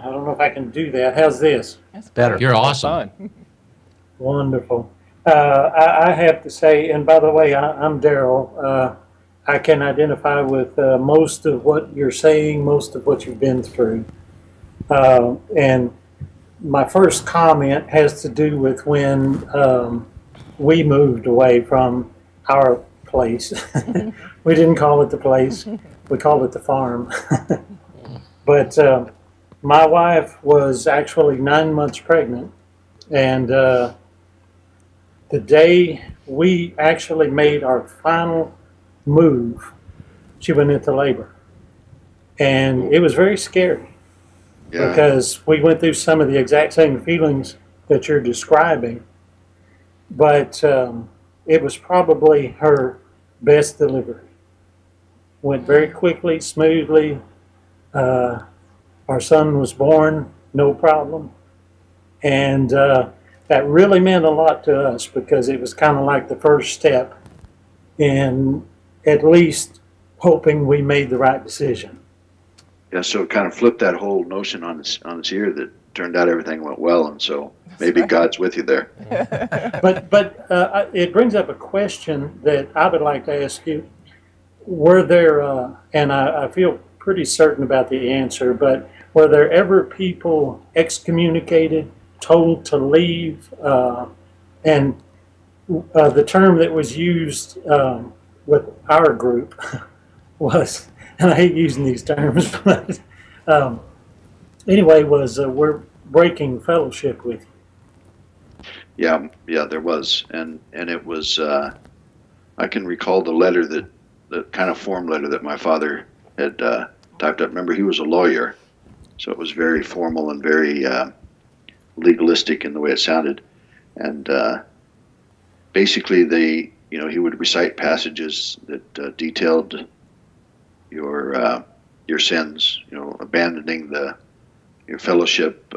[SPEAKER 8] don't know if I can do that. How's this?
[SPEAKER 3] Better.
[SPEAKER 2] You're awesome.
[SPEAKER 5] Fine.
[SPEAKER 8] Wonderful. I have to say, and by the way, I'm Daryl. I can identify with most of what you're saying, most of what you've been through. And my first comment has to do with when we moved away from our place. We didn't call it the place. We called it the farm. But my wife was actually 9 months pregnant, and the day we actually made our final move, she went into labor. And it was very scary because we went through some of the exact same feelings that you're describing, but it was probably her best delivery. Went very quickly, smoothly. Our son was born, no problem. And that really meant a lot to us because it was kind of like the first step in at least hoping we made the right decision.
[SPEAKER 6] Yeah, so it kind of flipped that whole notion on its ear that turned out everything went well, and so maybe God's with you there.
[SPEAKER 8] But it brings up a question that I would like to ask you. Were there, and I feel pretty certain about the answer, but were there ever people excommunicated, told to leave, and the term that was used with our group was, and I hate using these terms, but anyway, was we're breaking fellowship with you.
[SPEAKER 6] Yeah, there was, and it was. I can recall the letter the kind of form letter that my father had typed up. Remember, he was a lawyer, so it was very formal and very legalistic in the way it sounded. And basically, he would recite passages that detailed your sins, abandoning your fellowship,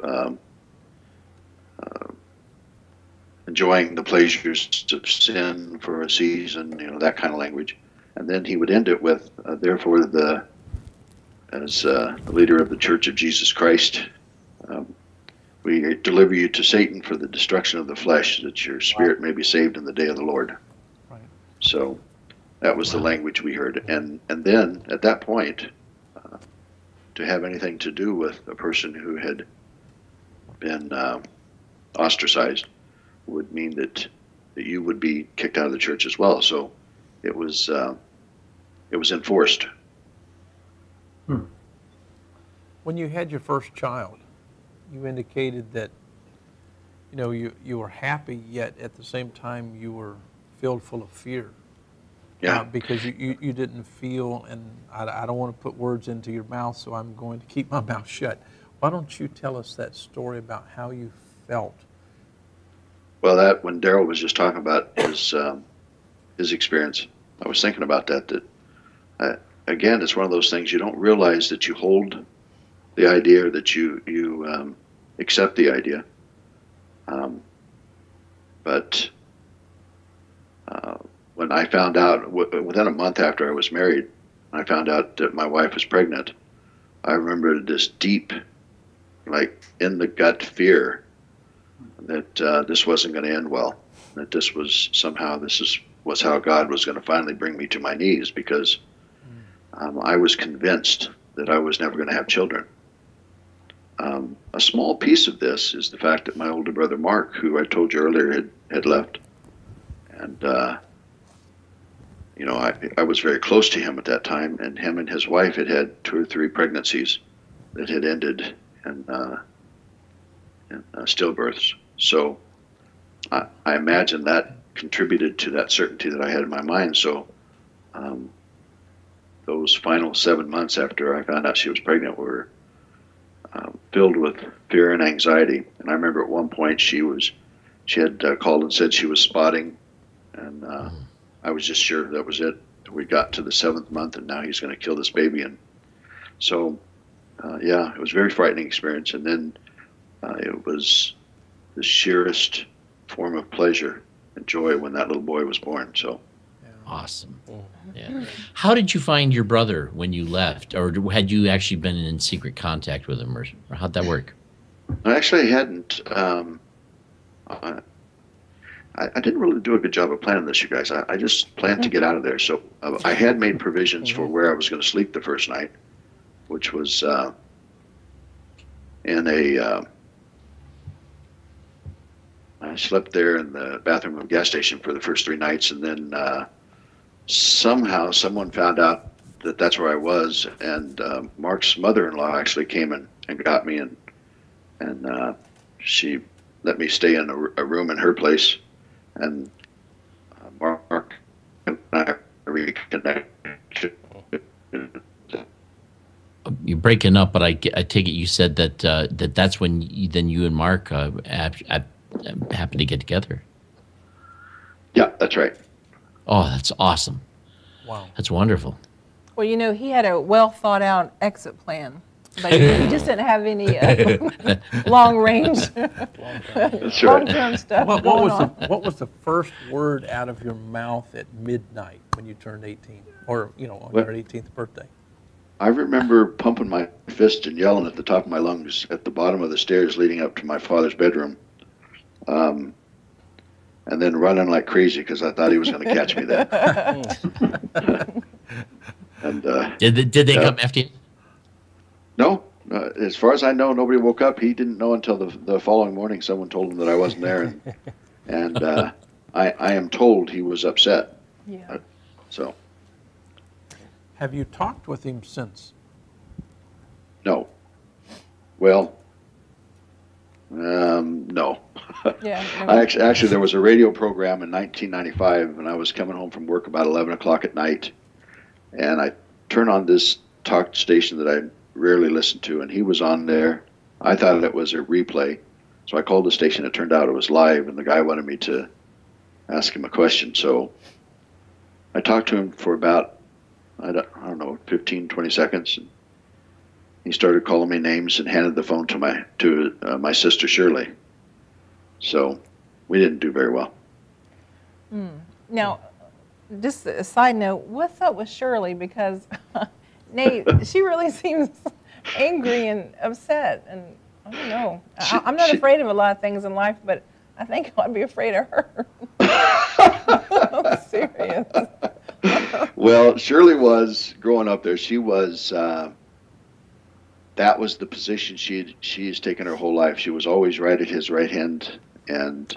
[SPEAKER 6] enjoying the pleasures of sin for a season, that kind of language. And then he would end it with, therefore, as the leader of the Church of Jesus Christ, we deliver you to Satan for the destruction of the flesh, that your spirit may be saved in the day of the Lord.
[SPEAKER 1] Right.
[SPEAKER 6] So that was the language we heard. And then, at that point, to have anything to do with a person who had been ostracized would mean that you would be kicked out of the church as well. So it was enforced.
[SPEAKER 1] When you had your first child, you indicated that you were happy, yet at the same time you were filled full of fear.
[SPEAKER 6] Yeah.
[SPEAKER 1] Because you didn't feel, and I don't want to put words into your mouth, so I'm going to keep my mouth shut. Why don't you tell us that story about how you felt?
[SPEAKER 6] Well, when Daryl was just talking about his experience, I was thinking about that again, it's one of those things you don't realize that you hold the idea, or that you accept the idea. But when I found out, within a month after I was married, I found out that my wife was pregnant, I remember this deep, like, in the gut fear that this wasn't going to end well, that this was how God was going to finally bring me to my knees, because I was convinced that I was never going to have children. A small piece of this is the fact that my older brother Mark, who I told you earlier had left, and I was very close to him at that time, and him and his wife had had 2 or 3 pregnancies that had ended in stillbirths. So I imagine that contributed to that certainty that I had in my mind. So those final 7 months after I found out she was pregnant were filled with fear and anxiety. And I remember at one point she had called and said she was spotting, and I was just sure that was it. We got to the 7th month, and now he's going to kill this baby. And so, yeah, it was a very frightening experience. And then it was the sheerest form of pleasure and joy when that little boy was born. So
[SPEAKER 2] awesome. Yeah. How did you find your brother when you left, or had you actually been in secret contact with him, or how'd that work?
[SPEAKER 6] I actually hadn't. I didn't really do a good job of planning this, you guys. I just planned to get out of there. So I had made provisions for where I was going to sleep the first night, which was I slept there in the bathroom of a gas station for the first 3 nights, and then somehow someone found out that that's where I was, and Mark's mother-in-law actually came and got me, and she let me stay in a room in her place, and Mark and I reconnected.
[SPEAKER 2] You're breaking up, but I take it you said that that's when you and Mark happened to get together.
[SPEAKER 6] Yeah, that's right.
[SPEAKER 2] Oh, that's awesome.
[SPEAKER 1] Wow.
[SPEAKER 2] That's wonderful.
[SPEAKER 4] Well, he had a well thought out exit plan, but he just didn't have any long range, long term stuff.
[SPEAKER 1] What was the first word out of your mouth at midnight when you turned 18, or on your 18th birthday?
[SPEAKER 6] I remember pumping my fist and yelling at the top of my lungs at the bottom of the stairs leading up to my father's bedroom, and then running like crazy because I thought he was going to catch me there. And
[SPEAKER 2] did they come after you?
[SPEAKER 6] No, as far as I know, nobody woke up. He didn't know until the following morning. Someone told him that I wasn't there, and I am told he was upset.
[SPEAKER 4] Yeah.
[SPEAKER 6] So.
[SPEAKER 1] Have you talked with him since?
[SPEAKER 6] No. Well, no.
[SPEAKER 4] Yeah.
[SPEAKER 6] Actually, there was a radio program in 1995, and I was coming home from work about 11 o'clock at night, and I turned on this talk station that I rarely listen to, and he was on there. I thought it was a replay, so I called the station. It turned out it was live, and the guy wanted me to ask him a question. So I talked to him for about, I don't know, 15, 20 seconds. And he started calling me names and handed the phone to my sister Shirley. So we didn't do very well.
[SPEAKER 4] Now, just a side note, what's up with Shirley? Because Nate, she really seems angry and upset, and I don't know. I'm not afraid of a lot of things in life, but I think I'd be afraid of her. I'm serious.
[SPEAKER 6] Well, Shirley was growing up there. She was that was the position she's taken her whole life. She was always right at his right hand and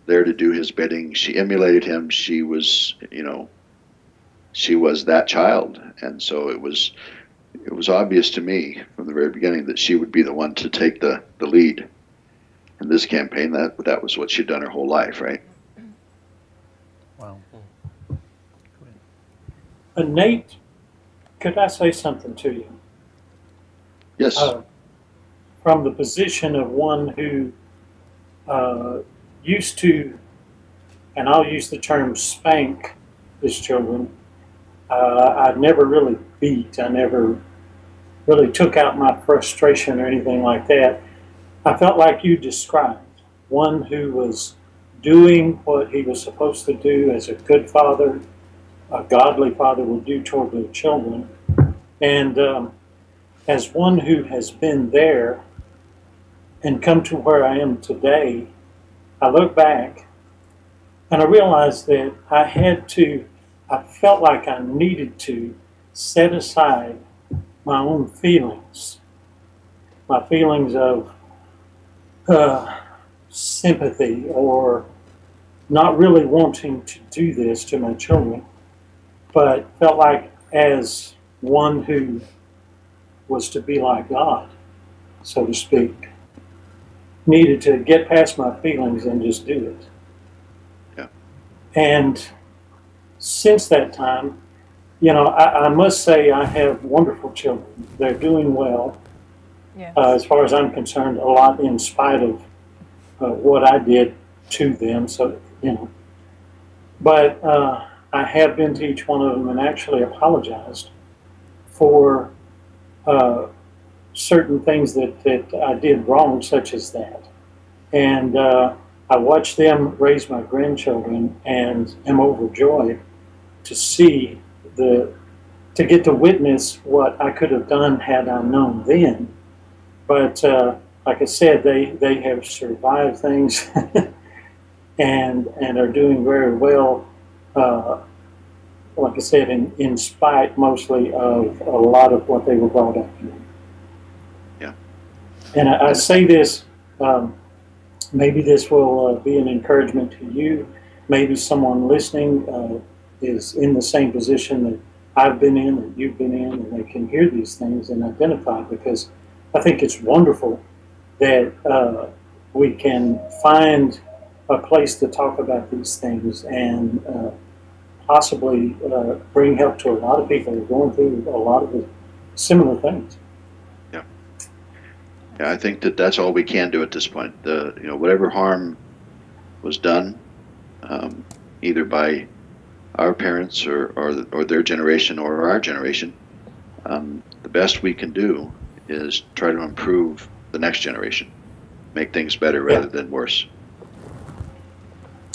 [SPEAKER 6] there to do his bidding. She emulated him. She was, she was that child, and so it was obvious to me from the very beginning that she would be the one to take the lead in this campaign. That was what she'd done her whole life, right?
[SPEAKER 1] Wow.
[SPEAKER 8] Nate, could I say something to you?
[SPEAKER 6] Yes.
[SPEAKER 8] From the position of one who used to, and I'll use the term spank his children. I never really beat. I never really took out my frustration or anything like that. I felt like you described, one who was doing what he was supposed to do as a good father, a godly father would do toward their children. And as one who has been there and come to where I am today, I look back and I realized that I felt like I needed to set aside my own feelings, my feelings of sympathy or not really wanting to do this to my children, but felt like as one who was to be like God, so to speak, needed to get past my feelings and just do it.
[SPEAKER 6] Yeah.
[SPEAKER 8] And since that time, I must say I have wonderful children. They're doing well.
[SPEAKER 4] Yes.
[SPEAKER 8] As far as I'm concerned, a lot in spite of what I did to them. So, But I have been to each one of them and actually apologized for certain things that I did wrong, such as that. And I watched them raise my grandchildren and am overjoyed to see to get to witness what I could have done had I known then. But like I said, they have survived things and are doing very well. Like I said, in spite mostly of a lot of what they were brought up in.
[SPEAKER 6] Yeah.
[SPEAKER 8] And I say this, maybe this will be an encouragement to you. Maybe someone listening is in the same position that I've been in, that you've been in, and they can hear these things and identify, because I think it's wonderful that we can find a place to talk about these things and possibly bring help to a lot of people who are going through a lot of the similar things.
[SPEAKER 6] Yeah. Yeah, I think that's all we can do at this point. Whatever harm was done, either by our parents or their generation or our generation, the best we can do is try to improve the next generation, make things better rather than worse.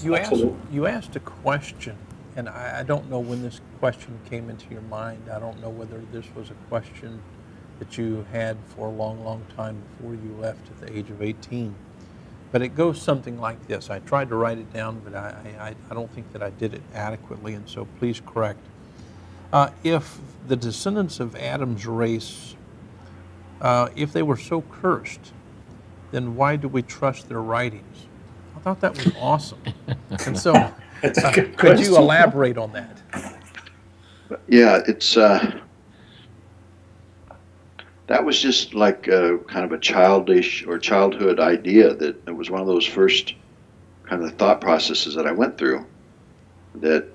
[SPEAKER 1] You asked a question, and I don't know when this question came into your mind. I don't know whether this was a question that you had for a long, long time before you left at the age of 18. But it goes something like this. I tried to write it down, but I don't think that I did it adequately, and so please correct. If the descendants of Adam's race, if they were so cursed, then why do we trust their writings? I thought that was awesome. And so, could you elaborate on that?
[SPEAKER 6] Yeah, it's that was just like kind of a childish or childhood idea, that it was one of those first kind of thought processes that I went through that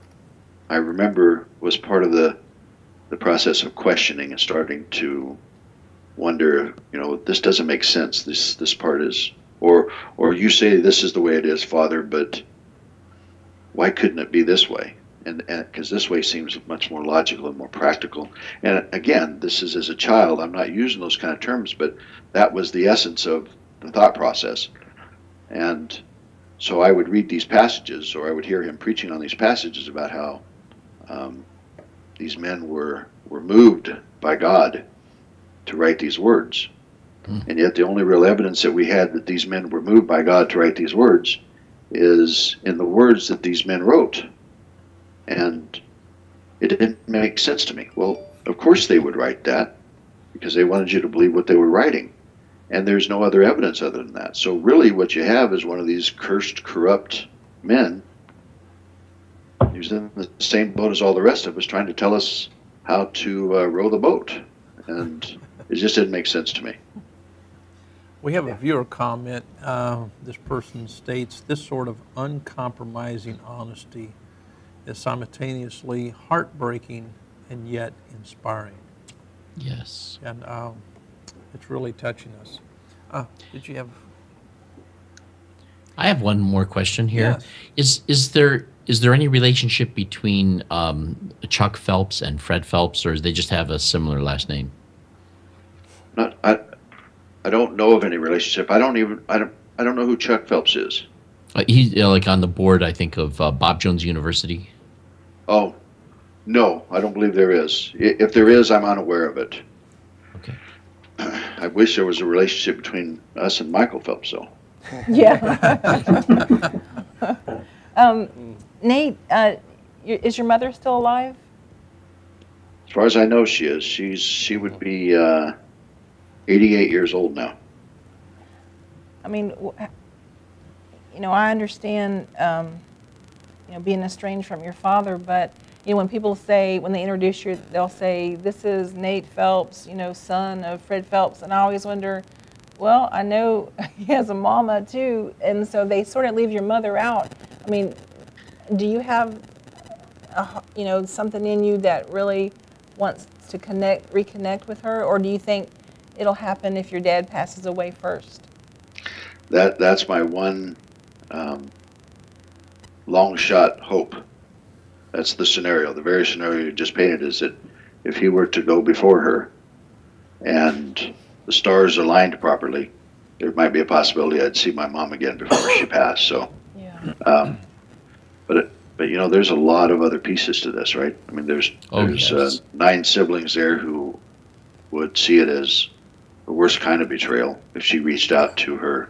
[SPEAKER 6] I remember was part of the process of questioning and starting to wonder, this doesn't make sense. This part is, or you say this is the way it is, Father, but why couldn't it be this way? And because this way seems much more logical and more practical. And again, this is as a child. I'm not using those kind of terms, but that was the essence of the thought process. And so I would read these passages, or I would hear him preaching on these passages about how these men were moved by God to write these words. And yet the only real evidence that we had that these men were moved by God to write these words is in the words that these men wrote. And it didn't make sense to me. Well, of course they would write that, because they wanted you to believe what they were writing. And there's no other evidence other than that. So really what you have is one of these cursed, corrupt men who's in the same boat as all the rest of us, trying to tell us how to row the boat. And it just didn't make sense to me.
[SPEAKER 1] We have a viewer comment. This person states, this sort of uncompromising honesty is simultaneously heartbreaking and yet inspiring.
[SPEAKER 2] Yes.
[SPEAKER 1] And it's really touching us. Did you have?
[SPEAKER 2] I have one more question here.
[SPEAKER 1] Yes.
[SPEAKER 2] Is there any relationship between Chuck Phelps and Fred Phelps, or do they just have a similar last name?
[SPEAKER 6] I don't know of any relationship. I don't know who Chuck Phelps is.
[SPEAKER 2] He's like on the board, I think, of Bob Jones University.
[SPEAKER 6] Oh, no, I don't believe there is. If there is, I'm unaware of it.
[SPEAKER 2] Okay.
[SPEAKER 6] I wish there was a relationship between us and Michael Phelps, though.
[SPEAKER 4] Yeah. Nate, is your mother still alive?
[SPEAKER 6] As far as I know, she is. She would be 88 years old now.
[SPEAKER 4] I mean, I understand, being estranged from your father, but, when people say, when they introduce you, they'll say, this is Nate Phelps, son of Fred Phelps. And I always wonder, well, I know he has a mama too. And so they sort of leave your mother out. I mean, do you have, something in you that really wants to reconnect with her? Or do you think it'll happen if your dad passes away first?
[SPEAKER 6] That's my one long shot hope. That's the scenario. The very scenario you just painted is that if he were to go before her and the stars aligned properly, there might be a possibility I'd see my mom again before she passed. So,
[SPEAKER 4] yeah.
[SPEAKER 6] But there's a lot of other pieces to this, right? I mean, there's 9 siblings there who would see it as the worst kind of betrayal if she reached out to her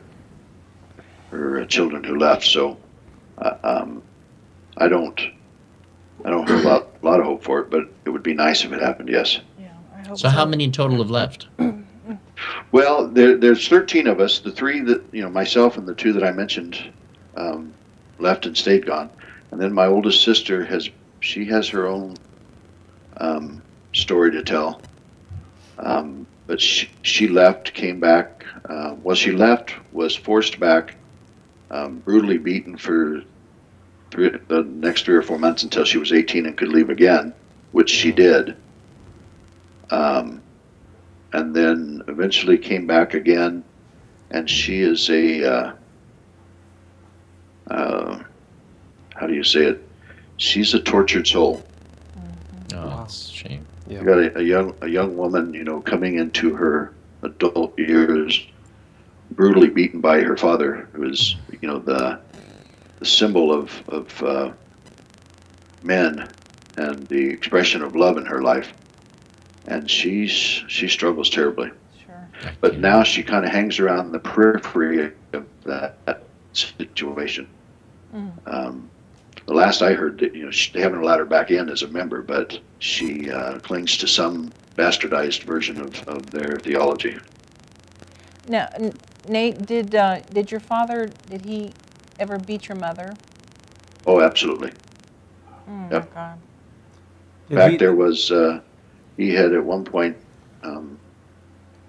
[SPEAKER 6] children who left. So, I don't have a lot of hope for it, but it would be nice if it happened. Yes.
[SPEAKER 4] Yeah, I hope
[SPEAKER 2] So how many in total have left?
[SPEAKER 6] Well, there's 13 of us. The 3 that myself and the 2 that I mentioned left and stayed gone, and then my oldest sister has her own story to tell. But she left, came back. She left, was forced back, brutally beaten for the next 3 or 4 months until she was 18 and could leave again, which she did. And then eventually came back again, and she is a, how do you say it? She's a tortured soul.
[SPEAKER 2] Oh, that's a shame.
[SPEAKER 6] You got a young woman, coming into her adult years, brutally beaten by her father, who is, the symbol of men and the expression of love in her life, and she struggles terribly.
[SPEAKER 4] Sure.
[SPEAKER 6] But now she kind of hangs around the periphery of that situation. The last I heard, that they haven't allowed her back in as a member, but she clings to some bastardized version of their theology.
[SPEAKER 4] Now, Nate, did your father, did he ever beat your mother?
[SPEAKER 6] Oh, absolutely. Yep.
[SPEAKER 4] God.
[SPEAKER 6] In fact, there was, he had at one point,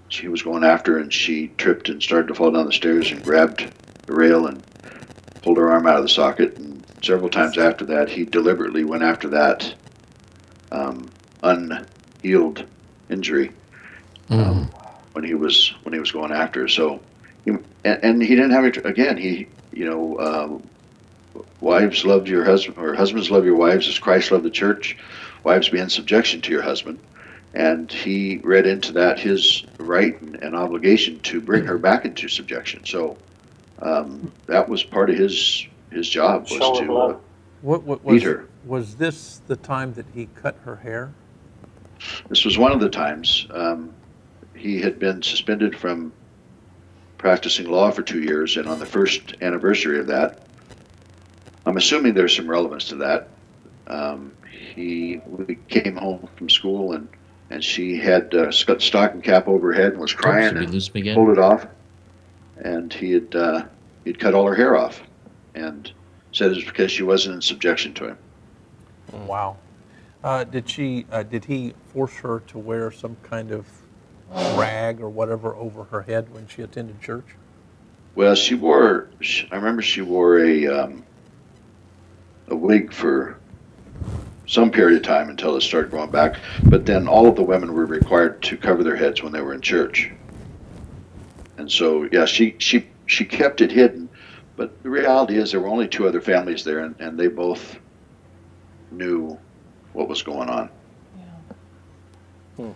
[SPEAKER 6] she was going after her, and she tripped and started to fall down the stairs and grabbed the rail and pulled her arm out of the socket. And several times after that, he deliberately went after that unhealed injury when he was going after her. So, and he didn't have it again. Wives love your husband, or husbands love your wives as Christ loved the church. Wives, be in subjection to your husband. And he read into that his right and obligation to bring her back into subjection. So that was part of his job, was to beat her.
[SPEAKER 1] Was this the time that he cut her hair?
[SPEAKER 6] This was one of the times. He had been suspended from practicing law for 2 years, and on the first anniversary of that, I'm assuming there's some relevance to that, we came home from school, and and she had stocking cap over her head and was crying
[SPEAKER 2] Did we lose him again?
[SPEAKER 6] pulled it off, and he'd cut all her hair off, and said it was because she wasn't in subjection to him.
[SPEAKER 1] Wow. Did he force her to wear some kind of rag or whatever over her head when she attended church?
[SPEAKER 6] Well, I remember she wore a wig for some period of time until it started growing back, but then all of the women were required to cover their heads when they were in church. And so, yeah, she kept it hidden, but the reality is there were only 2 other families there, and they both knew what was going on.
[SPEAKER 1] Yeah.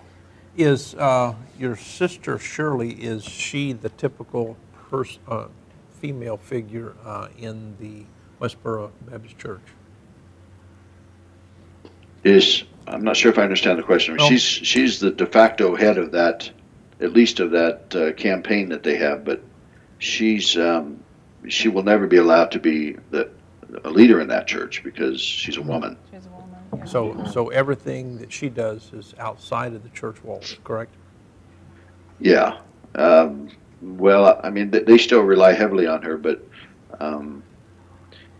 [SPEAKER 1] Is your sister Shirley, is she the typical female figure in the Westboro Baptist Church?
[SPEAKER 6] I'm not sure if I understand the question. No. She's the de facto head of that, at least of that campaign that they have, but she will never be allowed to be a leader in that church because she's a woman.
[SPEAKER 4] She's a woman. Yeah.
[SPEAKER 1] So everything that she does is outside of the church walls, correct?
[SPEAKER 6] Yeah. Well, I mean, they still rely heavily on her, but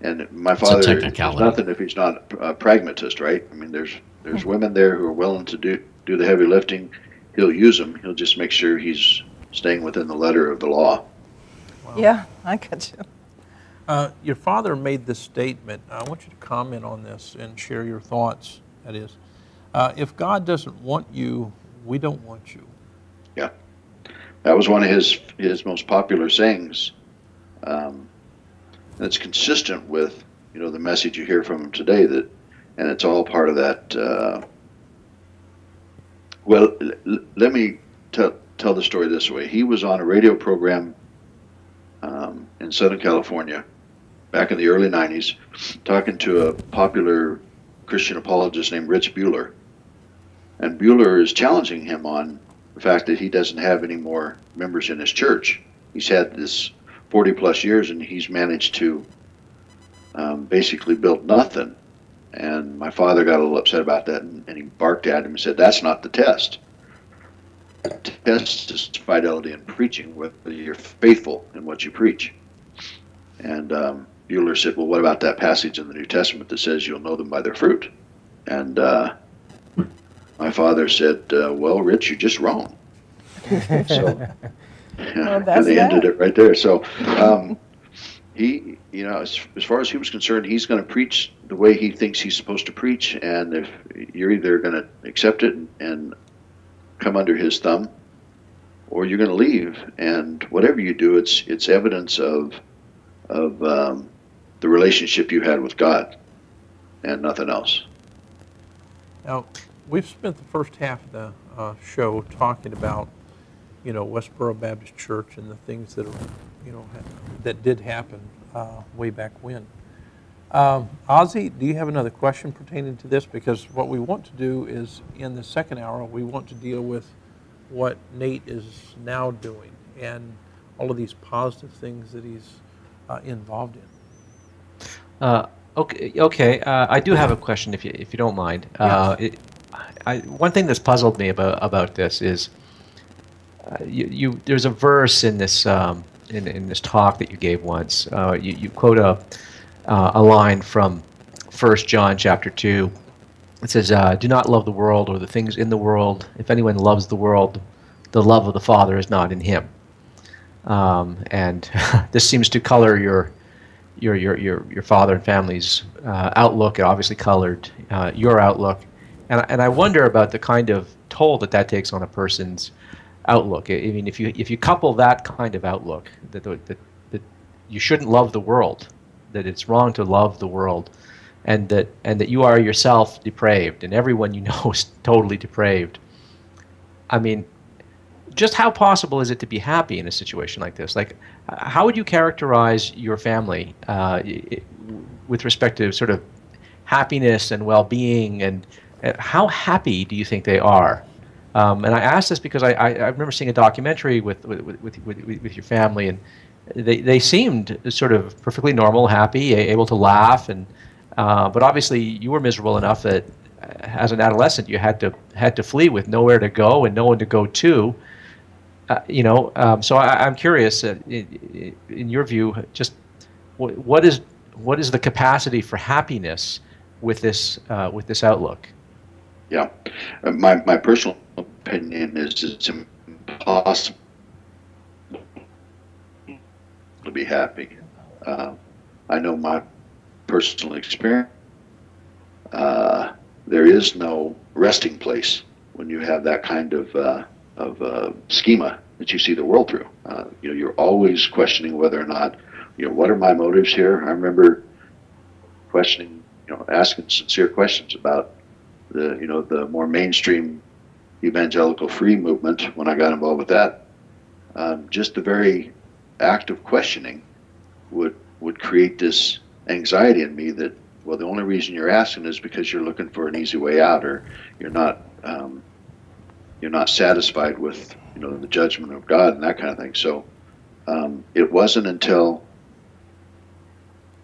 [SPEAKER 6] and my father is nothing if he's not a pragmatist, right? I mean, there's women there who are willing to do the heavy lifting. He'll use them. He'll just make sure he's staying within the letter of the law.
[SPEAKER 4] Wow. Yeah, I got you.
[SPEAKER 1] Your father made this statement. I want you to comment on this and share your thoughts. That is, if God doesn't want you, we don't want you.
[SPEAKER 6] Yeah, that was one of his most popular sayings. That's consistent with the message you hear from him today. And it's all part of that. Well, let me tell the story this way. He was on a radio program in Southern California back in the early 90s, talking to a popular Christian apologist named Rich Bueller. And Bueller is challenging him on the fact that he doesn't have any more members in his church. He's had this 40 plus years and he's managed to basically build nothing. And my father got a little upset about that, and he barked at him and said, "That's not the test. The test is fidelity in preaching, whether you're faithful in what you preach." And Bueller said, "Well, what about that passage in the New Testament that says you'll know them by their fruit?" And my father said, "Well, Rich, you're just wrong." So, yeah, and they ended it right there. So he, as far as he was concerned, he's going to preach the way he thinks he's supposed to preach, and if you're either going to accept it and come under his thumb, or you're going to leave. And whatever you do, it's evidence of the relationship you had with God, and nothing else.
[SPEAKER 1] Now, we've spent the first half of the show talking about Westboro Baptist Church and the things that are, that did happen way back when. Ozzy, do you have another question pertaining to this? Because what we want to do is, in the second hour, we want to deal with what Nate is now doing and all of these positive things that he's involved in.
[SPEAKER 3] Okay. I do have a question, if you don't mind.
[SPEAKER 1] Yes.
[SPEAKER 3] One thing that's puzzled me about this is there's a verse in this in this talk that you gave once. You quote a line from 1 John chapter 2. It says, "Do not love the world or the things in the world. If anyone loves the world, the love of the Father is not in him." And this seems to color your father and family's outlook. It obviously colored your outlook, and I wonder about the kind of toll that takes on a person's outlook. I mean, if you couple that kind of outlook, that you shouldn't love the world, that it's wrong to love the world, and that you are yourself depraved, and everyone you know is totally depraved. I mean, just how possible is it to be happy in a situation like this? Like, how would you characterize your family with respect to sort of happiness and well-being, and how happy do you think they are? And I ask this because I remember seeing a documentary with your family, and they seemed sort of perfectly normal, happy, able to laugh, and but obviously you were miserable enough that as an adolescent, you had to flee with nowhere to go and no one to go to. So I'm curious, in your view, just what is the capacity for happiness with this outlook?
[SPEAKER 6] Yeah, my personal opinion is it's impossible to be happy. I know my personal experience. There is no resting place when you have that kind of schema that you see the world through. You're always questioning whether or not, what are my motives here? I remember questioning, asking sincere questions about the more mainstream evangelical free movement when I got involved with that. Just the very act of questioning would create this anxiety in me that, well, the only reason you're asking is because you're looking for an easy way out, or you're not satisfied with the judgment of God and that kind of thing. So it wasn't until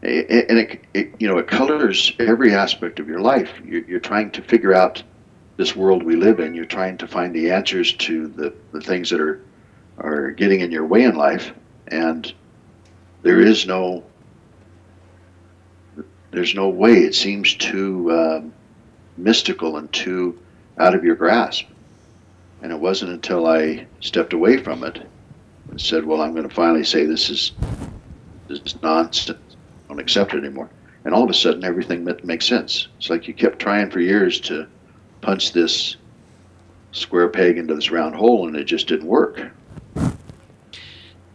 [SPEAKER 6] it colors every aspect of your life. You're trying to figure out this world we live in. You're trying to find the answers to the things that are getting in your way in life, and there's no way. It seems too mystical and too out of your grasp. And it wasn't until I stepped away from it and said, well, I'm going to finally say this is nonsense. I don't accept it anymore. And all of a sudden, everything makes sense. It's like you kept trying for years to punch this square peg into this round hole, and it just didn't work.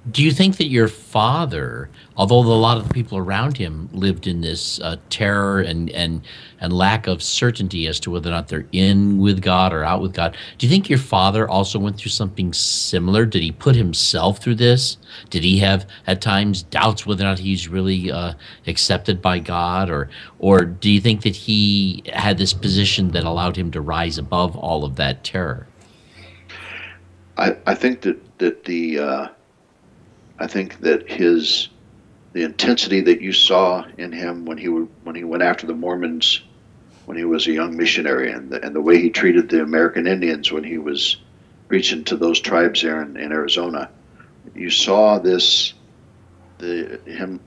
[SPEAKER 2] Do you think that your father, although a lot of the people around him lived in this terror and lack of certainty as to whether or not they're in with God or out with God, do you think your father also went through something similar? Did he put himself through this? Did he have at times doubts whether or not he's really accepted by God, or do you think that he had this position that allowed him to rise above all of that terror?
[SPEAKER 6] I think that the intensity that you saw in him when he went after the Mormons when he was a young missionary, and the way he treated the American Indians when he was preaching to those tribes there in Arizona, you saw him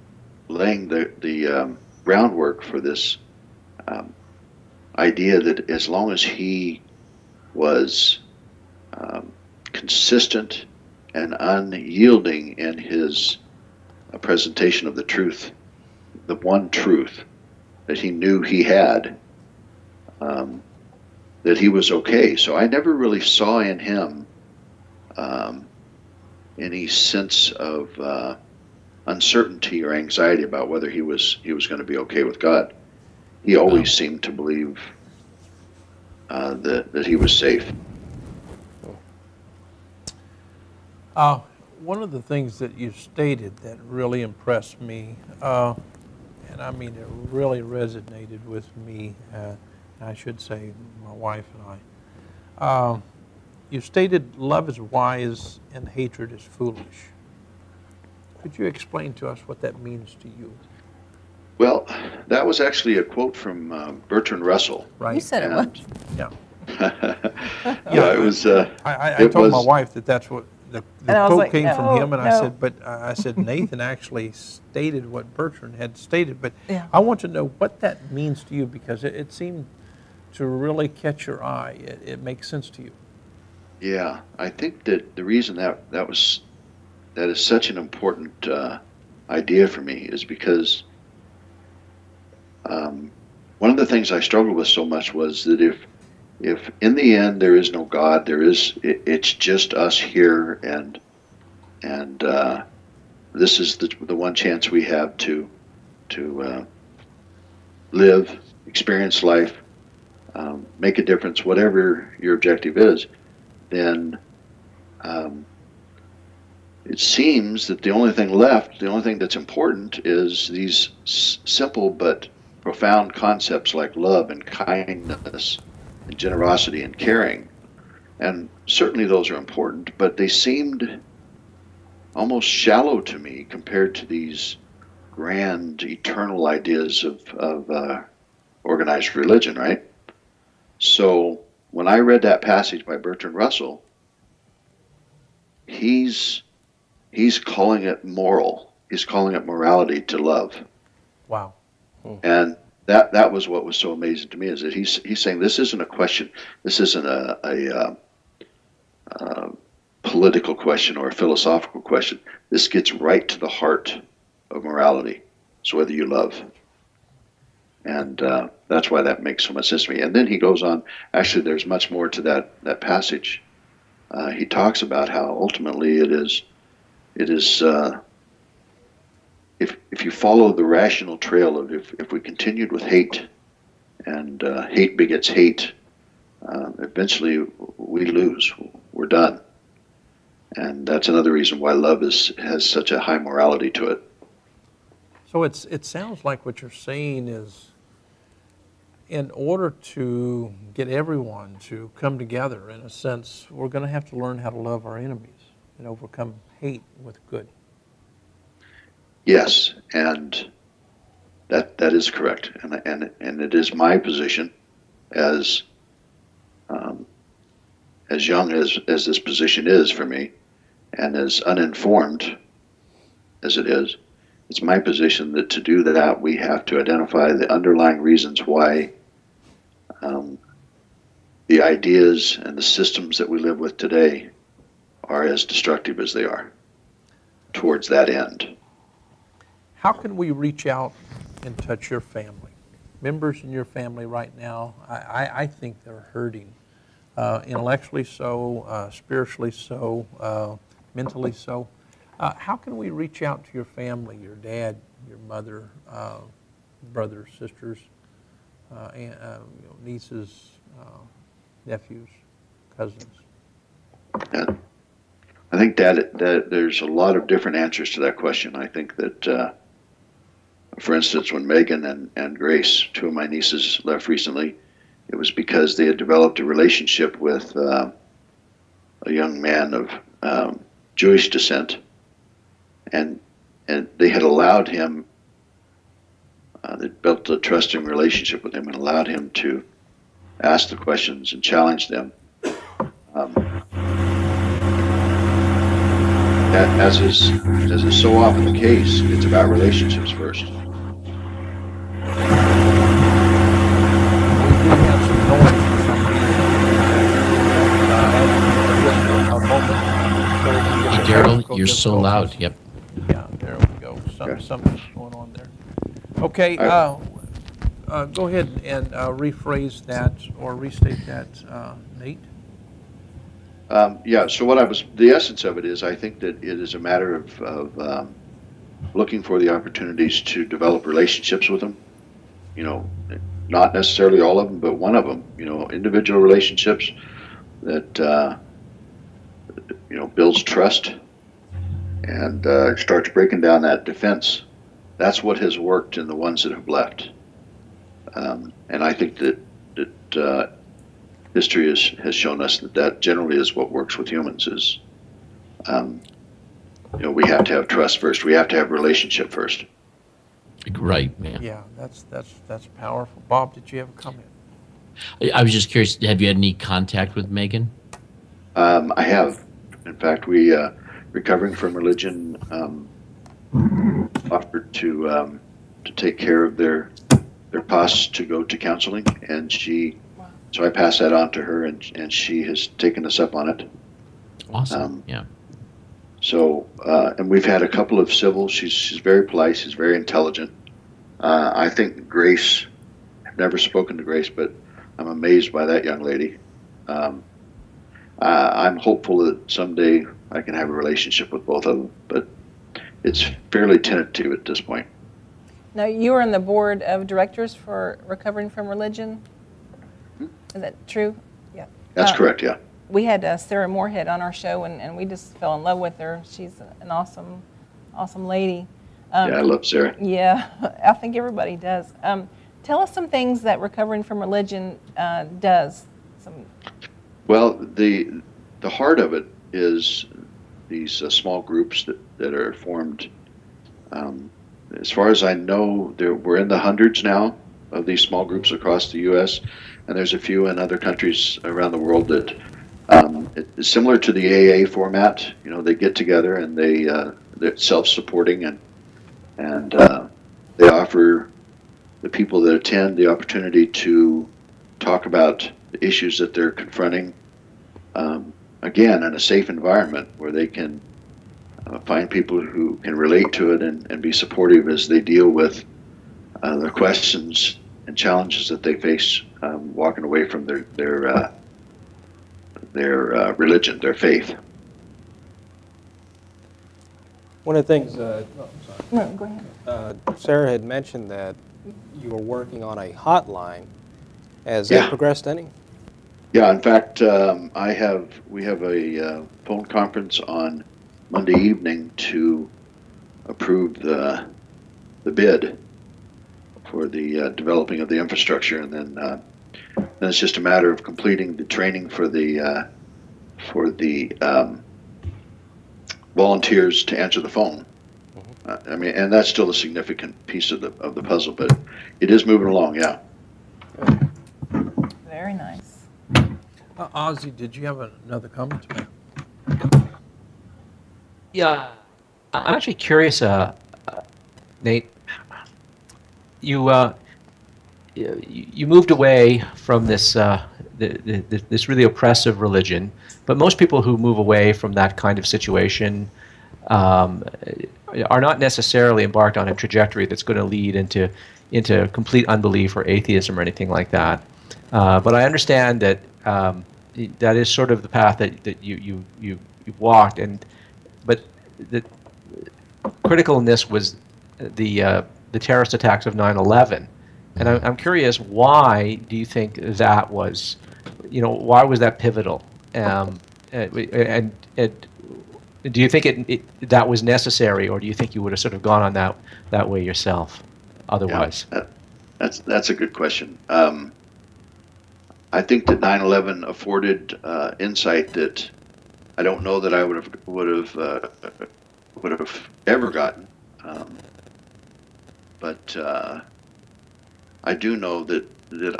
[SPEAKER 6] laying the groundwork for this idea that as long as he was consistent and unyielding in his presentation of the truth, the one truth that he knew he had, that he was okay. So I never really saw in him any sense of uncertainty or anxiety about whether he was going to be okay with God. He always seemed to believe that he was safe.
[SPEAKER 1] One of the things that you stated that really impressed me, and I mean it really resonated with me, I should say my wife and I, you stated love is wise and hatred is foolish. Could you explain to us what that means to you?
[SPEAKER 6] Well, that was actually a quote from Bertrand Russell.
[SPEAKER 1] Right.
[SPEAKER 4] You said it was.
[SPEAKER 1] Yeah.
[SPEAKER 6] Yeah, it was.
[SPEAKER 1] I told my wife that that's what the quote came from him, and
[SPEAKER 4] no.
[SPEAKER 1] I said Nathan actually stated what Bertrand had stated, but
[SPEAKER 4] Yeah.
[SPEAKER 1] I want to know what that means to you, because it seemed to really catch your eye. It makes sense to you.
[SPEAKER 6] Yeah, I think that the reason that is such an important idea for me is because one of the things I struggled with so much was that if in the end there is no God, it's just us here, and this is the one chance we have to live, experience life, make a difference, whatever your objective is, then it seems that the only thing left, the only thing that's important, is these simple but profound concepts like love and kindness and generosity and caring. And certainly those are important, but they seemed almost shallow to me compared to these grand eternal ideas of organized religion, right? So when I read that passage by Bertrand Russell, he's calling it moral. He's calling it morality to love.
[SPEAKER 1] Wow.
[SPEAKER 6] And that was what was so amazing to me, is that he's saying this isn't a question. This isn't a political question or a philosophical question. This gets right to the heart of morality. It's whether you love. And that's why that makes so much sense to me. And then he goes on. Actually, there's much more to that passage. He talks about how ultimately it is if you follow the rational trail of if we continued with hate, and hate begets hate, eventually we lose. We're done. And that's another reason why love has such a high morality to it.
[SPEAKER 1] So it sounds like what you're saying is, in order to get everyone to come together, in a sense, we're going to have to learn how to love our enemies and overcome hate with good.
[SPEAKER 6] Yes, and that is correct, and it is my position, as young as this position is for me, and as uninformed as it is, it's my position that to do that we have to identify the underlying reasons why the ideas and the systems that we live with today are as destructive as they are towards that end.
[SPEAKER 1] How can we reach out and touch your family? Members in your family right now, I think they're hurting. Intellectually so, spiritually so, mentally so. How can we reach out to your family, your dad, your mother, brothers, sisters, nieces, nephews, cousins?
[SPEAKER 6] Yeah. I think that there's a lot of different answers to that question. I think that, for instance, when Megan and Grace, two of my nieces, left recently, it was because they had developed a relationship with a young man of Jewish descent, and they had allowed him, they built a trusting relationship with him and allowed him to ask the questions and challenge them. As is so often the case, it's about relationships first.
[SPEAKER 1] We do have some noise for some reason.
[SPEAKER 2] Hey, Daryl, you're so loud. Yep.
[SPEAKER 1] Yeah, there we go. Something's going on there. Okay, go ahead and rephrase that or restate that, Nate.
[SPEAKER 6] Yeah, so the essence of it is, I think that it is a matter of looking for the opportunities to develop relationships with them. Not necessarily all of them, but one of them, individual relationships that, builds trust and starts breaking down that defense. That's what has worked in the ones that have left. And I think that history has shown us that generally is what works with humans is, we have to have trust first. We have to have relationship first.
[SPEAKER 2] Right, man.
[SPEAKER 1] Yeah, that's powerful. Bob, did you have a comment?
[SPEAKER 2] I was just curious, have you had any contact with Megan?
[SPEAKER 6] I have. In fact, we, recovering from religion, offered to take care of their costs to go to counseling, and so I passed that on to her, and she has taken us up on it.
[SPEAKER 2] Awesome. Yeah.
[SPEAKER 6] So, and we've had a couple of civil. She's very polite. She's very intelligent. I think Grace. I've never spoken to Grace, but I'm amazed by that young lady. I'm hopeful that someday I can have a relationship with both of them, but it's fairly tentative at this point.
[SPEAKER 4] Now, you are on the board of directors for Recovering from Religion. Is that true? Yeah.
[SPEAKER 6] That's correct, yeah.
[SPEAKER 4] We had Sarah Moorhead on our show, and we just fell in love with her. She's an awesome lady.
[SPEAKER 6] Yeah, I love Sarah.
[SPEAKER 4] Yeah, I think everybody does. Tell us some things that Recovering from Religion does.
[SPEAKER 6] Well, the heart of it is these small groups that are formed. As far as I know, we're in the hundreds now, of these small groups across the U.S., and there's a few in other countries around the world that it's similar to the AA format. You know, they get together and they're self-supporting, and they offer the people that attend the opportunity to talk about the issues that they're confronting, again, in a safe environment where they can find people who can relate to it and be supportive as they deal with the questions and challenges that they face walking away from their religion, their faith.
[SPEAKER 5] One of the things,
[SPEAKER 4] No, go ahead.
[SPEAKER 5] Sarah had mentioned that you were working on a hotline. Has
[SPEAKER 6] Yeah.
[SPEAKER 5] that progressed any?
[SPEAKER 6] Yeah, in fact, we have a phone conference on Monday evening to approve the bid for the developing of the infrastructure, and then it's just a matter of completing the training for the volunteers to answer the phone. I mean, and that's still a significant piece of the puzzle, but it is moving along. Yeah.
[SPEAKER 4] Very nice.
[SPEAKER 1] Ozzy, did you have another comment to make?
[SPEAKER 3] Yeah, I'm actually curious, Nate. You moved away from this this really oppressive religion, but most people who move away from that kind of situation are not necessarily embarked on a trajectory that's going to lead into complete unbelief or atheism or anything like that. But I understand that that is sort of the path that you've walked, but the critical in this was the terrorist attacks of 9/11, and I'm curious, why do you think that was, why was that pivotal, and do you think that was necessary, or do you think you would have sort of gone on that way yourself otherwise?
[SPEAKER 6] Yeah, that's a good question. I think that 9/11 afforded insight that I don't know that I would have ever gotten, but I do know that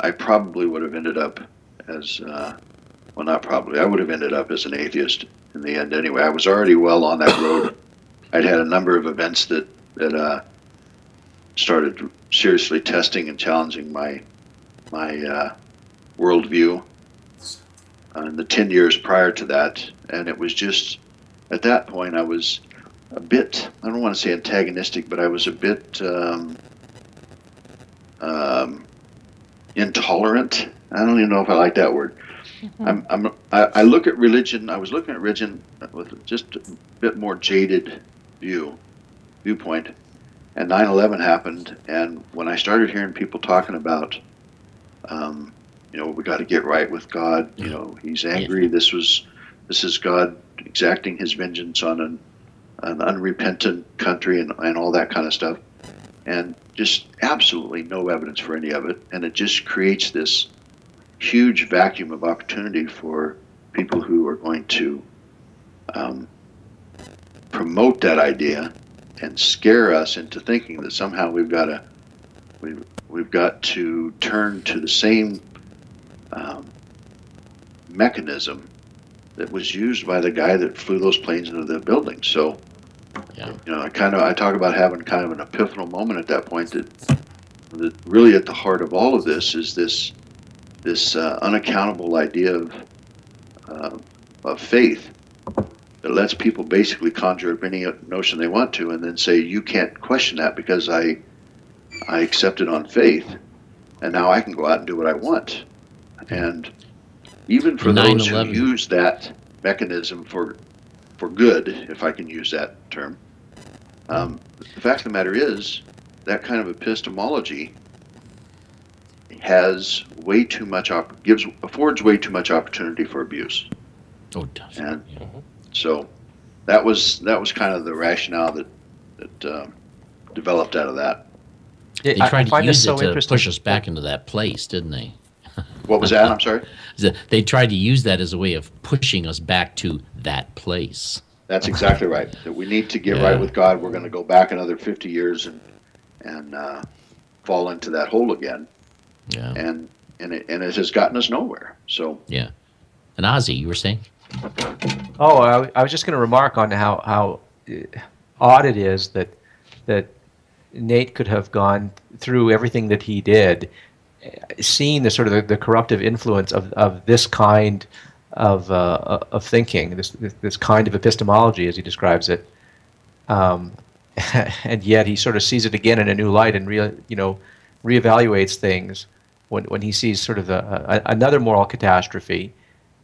[SPEAKER 6] I probably would have ended up as well, not probably. I would have ended up as an atheist in the end anyway. I was already well on that road. I'd had a number of events that started seriously testing and challenging my worldview in the 10 years prior to that, and it was just at that point I was a bit, I don't want to say antagonistic, but I was a bit intolerant. I don't even know if I like that word. I look at religion. I was looking at religion with just a bit more jaded viewpoint, and 9/11 happened. And when I started hearing people talking about, we got to get right with God. He's angry. This is God exacting His vengeance on an unrepentant country and all that kind of stuff, and just absolutely no evidence for any of it. And it just creates this huge vacuum of opportunity for people who are going to promote that idea and scare us into thinking that somehow we've got to turn to the same mechanism that was used by the guy that flew those planes into the building. So, I talk about having kind of an epiphanal moment at that point that really at the heart of all of this is this unaccountable idea of faith that lets people basically conjure up any notion they want to and then say, you can't question that because I accept it on faith, and now I can go out and do what I want. And even for those who use that mechanism for good, if I can use that term, the fact of the matter is that kind of epistemology has way too much affords way too much opportunity for abuse.
[SPEAKER 2] Oh, it does.
[SPEAKER 6] And so that was kind of the rationale that developed out of that.
[SPEAKER 2] They tried to use it to push us back into that place, didn't they?
[SPEAKER 6] What was that? I'm sorry?
[SPEAKER 2] They tried to use that as a way of pushing us back to that place.
[SPEAKER 6] That's exactly right. That we need to get right with God. We're going to go back another 50 years and fall into that hole again.
[SPEAKER 2] Yeah.
[SPEAKER 6] And it has gotten us nowhere. So
[SPEAKER 2] Yeah. And Ozzy, you were saying?
[SPEAKER 3] Oh, I was just going to remark on how odd it is that Nate could have gone through everything that he did, seeing the sort of the corruptive influence of this kind of thinking, this kind of epistemology, as he describes it, and yet he sort of sees it again in a new light and reevaluates things when he sees sort of another moral catastrophe.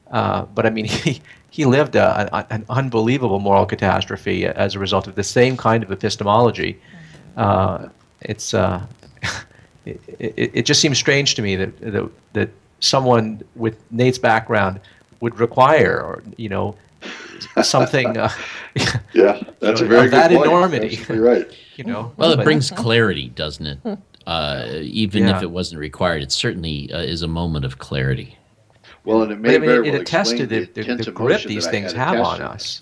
[SPEAKER 3] But I mean, he lived an unbelievable moral catastrophe as a result of the same kind of epistemology. It just seems strange to me that someone with Nate's background would require, or something.
[SPEAKER 6] Yeah, that's a very
[SPEAKER 3] that
[SPEAKER 6] good point.
[SPEAKER 3] enormity.
[SPEAKER 6] You're right.
[SPEAKER 2] Well, it brings clarity, doesn't it? Even
[SPEAKER 3] Yeah.
[SPEAKER 2] if it wasn't required, it certainly is a moment of clarity.
[SPEAKER 6] Well, and it may
[SPEAKER 3] But I mean,
[SPEAKER 6] very
[SPEAKER 3] it
[SPEAKER 6] well
[SPEAKER 3] attests to
[SPEAKER 6] explain
[SPEAKER 3] the
[SPEAKER 6] intense
[SPEAKER 3] grip
[SPEAKER 6] emotion
[SPEAKER 3] these
[SPEAKER 6] that I
[SPEAKER 3] things
[SPEAKER 6] had
[SPEAKER 3] have
[SPEAKER 6] attached
[SPEAKER 3] on
[SPEAKER 6] to it.
[SPEAKER 3] us.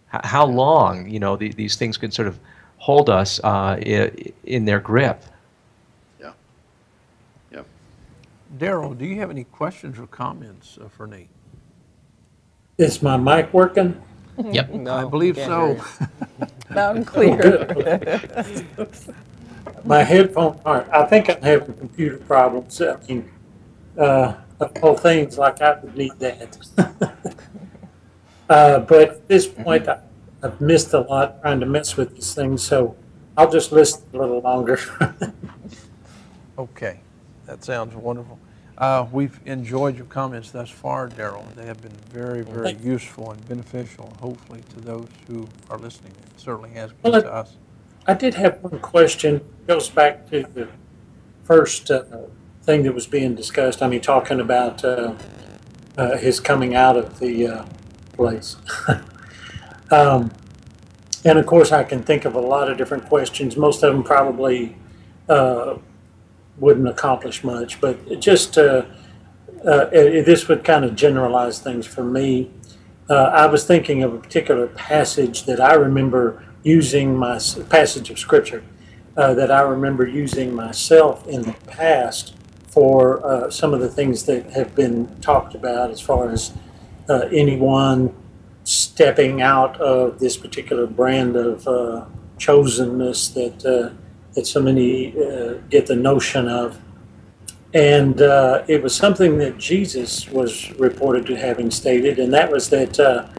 [SPEAKER 3] How long, these things can sort of hold us in their grip.
[SPEAKER 6] Yeah. Yep.
[SPEAKER 1] Daryl, do you have any questions or comments for Nate?
[SPEAKER 8] Is my mic working?
[SPEAKER 2] Yep.
[SPEAKER 5] No,
[SPEAKER 1] I believe
[SPEAKER 5] we can't
[SPEAKER 1] so.
[SPEAKER 5] hear you.
[SPEAKER 4] Loud and clear.
[SPEAKER 8] My headphones aren't. I think I'm having computer problems. I mean, of all things, like I would need that. But at this point, I've missed a lot trying to mess with these things, so I'll just listen a little longer.
[SPEAKER 1] Okay, that sounds wonderful. We've enjoyed your comments thus far, Daryl. They have been very, very useful and beneficial, hopefully, to those who are listening. It certainly has been
[SPEAKER 8] Well,
[SPEAKER 1] to us.
[SPEAKER 8] I did have one question. It goes back to the first thing that was being discussed. I mean, talking about his coming out of the place. And of course, I can think of a lot of different questions. Most of them probably wouldn't accomplish much, but it just this would kind of generalize things for me. I was thinking of a particular passage that I remember using, my passage of scripture that I remember using myself in the past for some of the things that have been talked about as far as anyone stepping out of this particular brand of chosenness that so many get the notion of. And it was something that Jesus was reported to having stated, and that was that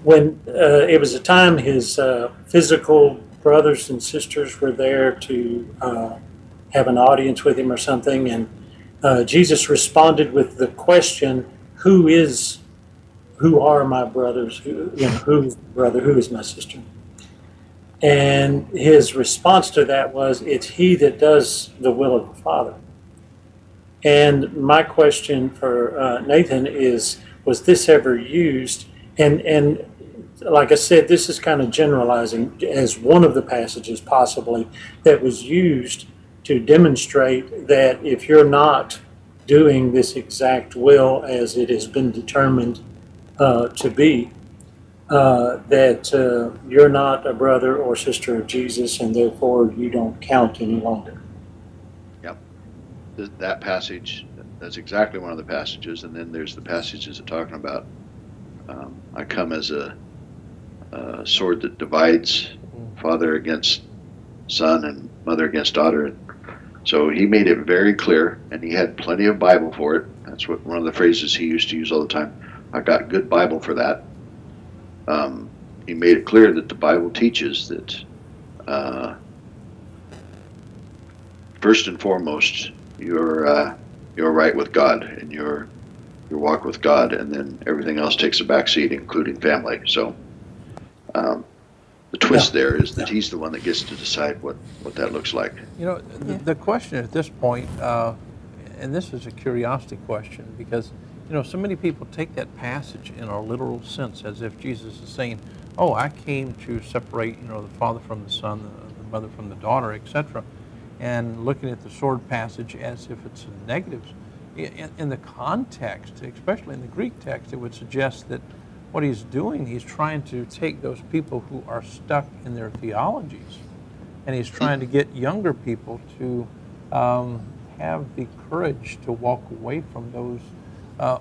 [SPEAKER 8] when it was a time his physical brothers and sisters were there to have an audience with him or something, and Jesus responded with the question, who are my brothers? Who is my brother? Who is my sister? And his response to that was, it's he that does the will of the Father. And my question for Nathan is, was this ever used? And like I said, this is kind of generalizing as one of the passages possibly that was used to demonstrate that if you're not doing this exact will as it has been determined to be, that you're not a brother or sister of Jesus, and therefore you don't count any longer.
[SPEAKER 6] Yep. That passage, that's exactly one of the passages. And then there's the passages that talking about, I come as a sword that divides father against son and mother against daughter. And so he made it very clear, and he had plenty of Bible for it. That's what one of the phrases he used to use all the time. I got good Bible for that. He made it clear that the Bible teaches that first and foremost you're right with God and your walk with God, and then everything else takes a back seat, including family. So the twist there is that he's the one that gets to decide what that looks like.
[SPEAKER 1] The question at this point, and this is a curiosity question, because so many people take that passage in a literal sense, as if Jesus is saying, oh, I came to separate, the father from the son, the mother from the daughter, etc., and looking at the sword passage as if it's a negative. In the context, especially in the Greek text, it would suggest that what he's doing, he's trying to take those people who are stuck in their theologies, and he's trying to get younger people to have the courage to walk away from those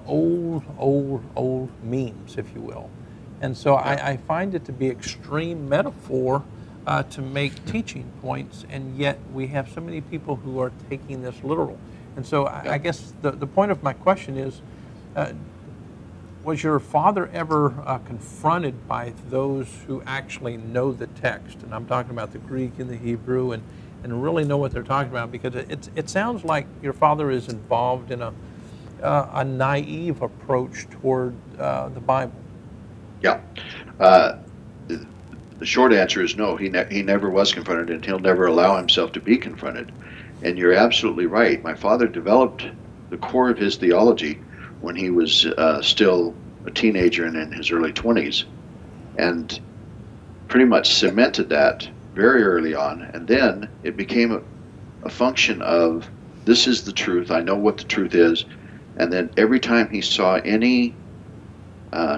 [SPEAKER 1] old memes, if you will. And so I find it to be extreme metaphor to make teaching points, and yet we have so many people who are taking this literal. And so I guess the point of my question is, was your father ever confronted by those who actually know the text? And I'm talking about the Greek and the Hebrew, and really know what they're talking about, because it sounds like your father is involved in a naive approach toward the Bible.
[SPEAKER 6] Yeah. The short answer is no. He never was confronted, and he'll never allow himself to be confronted. And you're absolutely right. My father developed the core of his theology when he was still a teenager and in his early 20s, and pretty much cemented that very early on. And then it became a function of, this is the truth, I know what the truth is. And then every time he saw any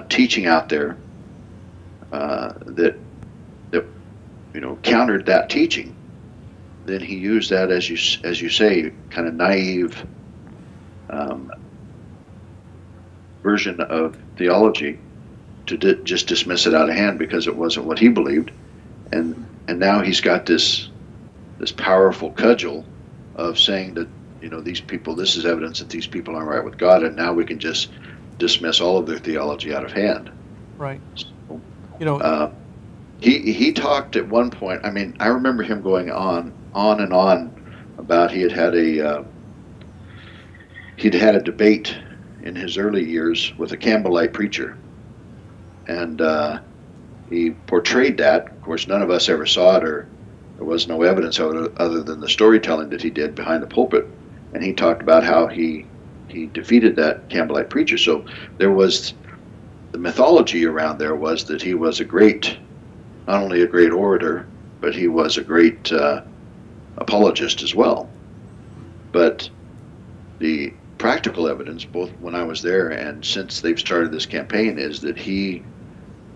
[SPEAKER 6] teaching out there that countered that teaching, then he used that, as you say, kind of naive version of theology to just dismiss it out of hand because it wasn't what he believed, and now he's got this powerful cudgel of saying that these people, this is evidence that these people aren't right with God, and now we can just dismiss all of their theology out of hand.
[SPEAKER 1] Right.
[SPEAKER 6] So, he talked at one point. I mean, I remember him going on and on about he'd had a debate in his early years with a Campbellite preacher, and he portrayed that. Of course, none of us ever saw it, or there was no evidence of it other than the storytelling that he did behind the pulpit. And he talked about how he defeated that Campbellite preacher. So there was the mythology around there was that he was not only a great orator, but he was a great apologist as well. But the practical evidence, both when I was there and since they've started this campaign, is that he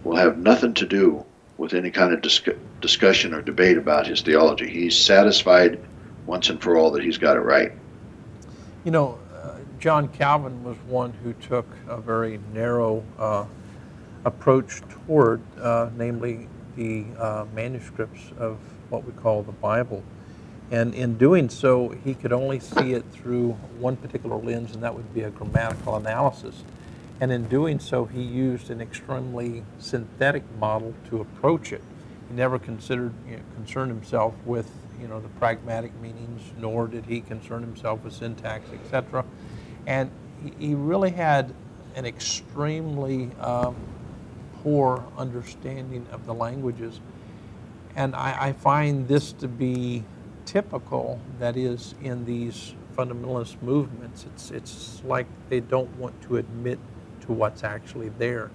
[SPEAKER 6] will have nothing to do with any kind of discussion or debate about his theology. He's satisfied once and for all that he's got it right.
[SPEAKER 1] John Calvin was one who took a very narrow approach toward, namely the manuscripts of what we call the Bible. And in doing so, he could only see it through one particular lens, and that would be a grammatical analysis. And in doing so, he used an extremely synthetic model to approach it. He never concerned himself with the pragmatic meanings, nor did he concern himself with syntax, etc. And he really had an extremely poor understanding of the languages. And I find this to be typical, that is, in these fundamentalist movements. It's like they don't want to admit to what's actually there.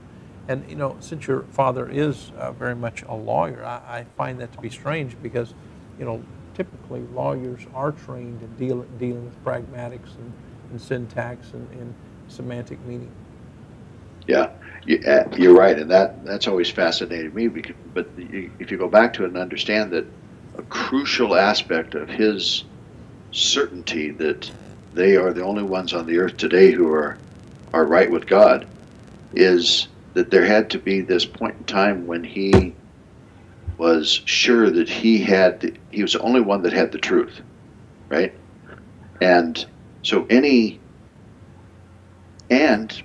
[SPEAKER 1] And since your father is very much a lawyer, I find that to be strange, because typically lawyers are trained in dealing with pragmatics and syntax and semantic meaning.
[SPEAKER 6] Yeah, you're right, and that's always fascinated me. But if you go back to it and understand that a crucial aspect of his certainty that they are the only ones on the earth today who are right with God, is that there had to be this point in time when he was sure that he was the only one that had the truth, right? And so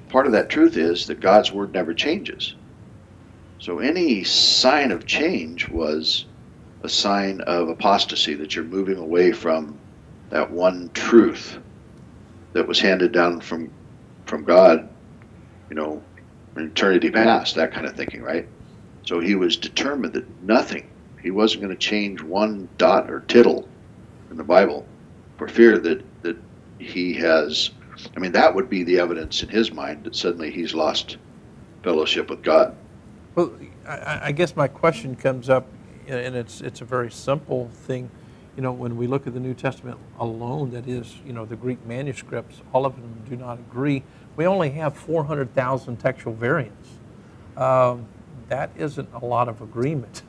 [SPEAKER 6] part of that truth is that God's word never changes. So any sign of change was a sign of apostasy, that you're moving away from that one truth that was handed down from God, in eternity past, that kind of thinking, right? So he was determined that he wasn't going to change one dot or tittle in the Bible for fear that he has, that would be the evidence in his mind that suddenly he's lost fellowship with God.
[SPEAKER 1] Well, I guess my question comes up, and it's a very simple thing. When we look at the New Testament alone, that is, the Greek manuscripts, all of them do not agree. We only have 400,000 textual variants. That isn't a lot of agreement.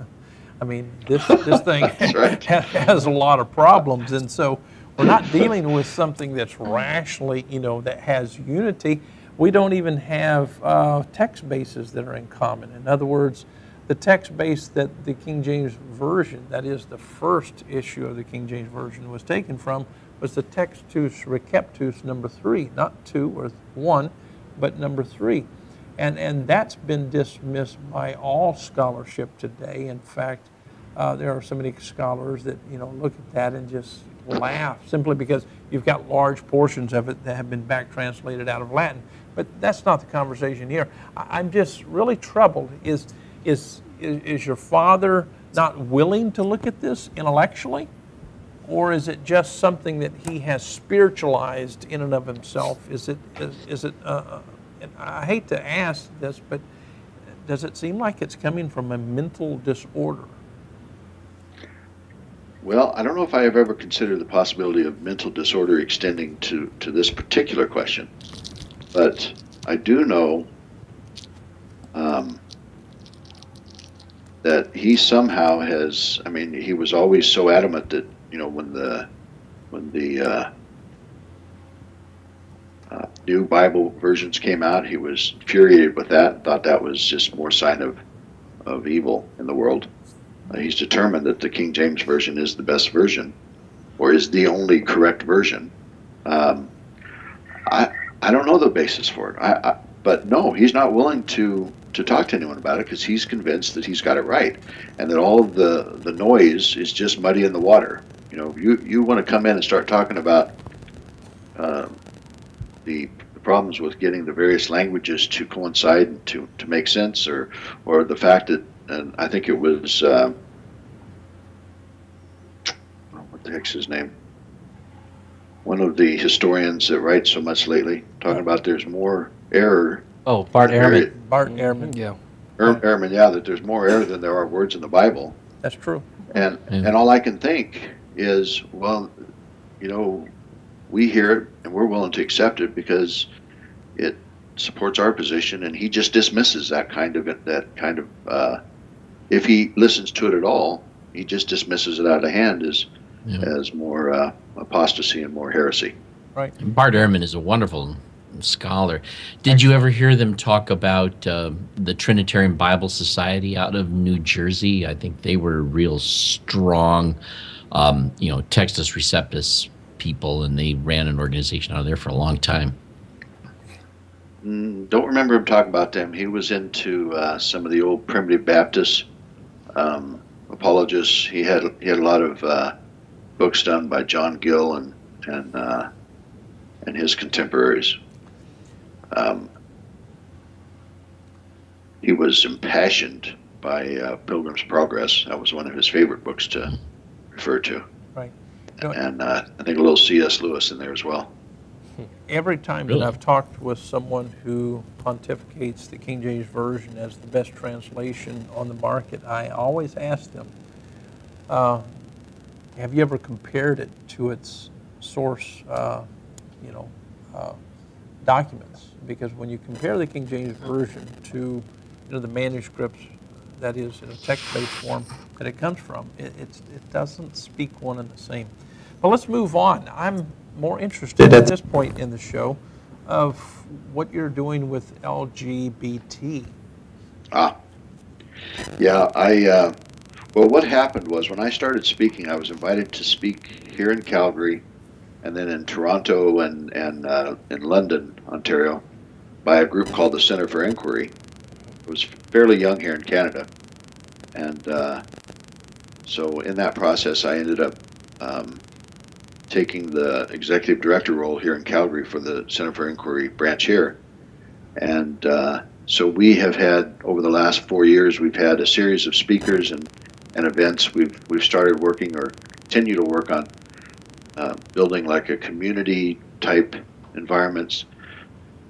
[SPEAKER 1] This thing
[SPEAKER 6] right.
[SPEAKER 1] has a lot of problems, and so We're not dealing with something that's rationally, that has unity. We don't even have text bases that are in common. In other words, the text base that the King James Version, that is the first issue of the King James Version, was taken from, was the Textus Receptus number 3, not 2 or 1, but number 3. And that's been dismissed by all scholarship today. In fact, there are so many scholars that look at that and just laugh, simply because you've got large portions of it that have been back translated out of Latin. But that's not the conversation here. I'm just really troubled. Is your father not willing to look at this intellectually, or is it just something that he has spiritualized in and of himself? Is it? And I hate to ask this, but does it seem like it's coming from a mental disorder?
[SPEAKER 6] Well, I don't know if I have ever considered the possibility of mental disorder extending to this particular question, but I do know that he somehow has. I mean, he was always so adamant that when the new Bible versions came out, he was infuriated with that and thought that was just more sign of evil in the world. He's determined that the King James Version is the best version, or is the only correct version. I don't know the basis for it. But no, he's not willing to talk to anyone about it, because he's convinced that he's got it right, and that all of the noise is just muddying the water. You want to come in and start talking about the problems with getting the various languages to coincide and to make sense, or the fact that, and I think it was what the heck's his name? One of the historians that writes so much lately, talking about there's more error.
[SPEAKER 3] Oh, Bart Ehrman.
[SPEAKER 1] Bart Ehrman.
[SPEAKER 5] Yeah.
[SPEAKER 6] Ehrman, yeah, that there's more error than there are words in the Bible.
[SPEAKER 1] That's true.
[SPEAKER 6] And all I can think is, well, we hear it and we're willing to accept it because it supports our position, and he just dismisses that kind of if he listens to it at all, he just dismisses it out of hand as more apostasy and more heresy.
[SPEAKER 1] Right.
[SPEAKER 2] And Bart Ehrman is a wonderful scholar. Did you ever hear them talk about the Trinitarian Bible Society out of New Jersey? I think they were real strong, Textus Receptus people, and they ran an organization out of there for a long time.
[SPEAKER 6] Don't remember him talking about them. He was into some of the old primitive Baptist apologists. He had a lot of books done by John Gill and his contemporaries. He was impassioned by Pilgrim's Progress. That was one of his favorite books to refer to.
[SPEAKER 1] Right.
[SPEAKER 6] And I think a little C.S. Lewis in there as well.
[SPEAKER 1] Every time that I've talked with someone who pontificates the King James Version as the best translation on the market, I always ask them, have you ever compared it to its source, documents? Because when you compare the King James Version to the manuscripts, that is in a text-based form that it comes from, it doesn't speak one and the same. But let's move on. I'm more interested at this point in the show of what you're doing with LGBT.
[SPEAKER 6] Yeah, well, what happened was, when I started speaking, I was invited to speak here in Calgary, and then in Toronto and in London, Ontario, by a group called the Center for Inquiry. It was fairly young here in Canada, and so in that process, I ended up taking the executive director role here in Calgary for the Center for Inquiry branch here. And so we have had, over the last 4 years, we've had a series of speakers and events. We've started working, or continue to work on building like a community type environments.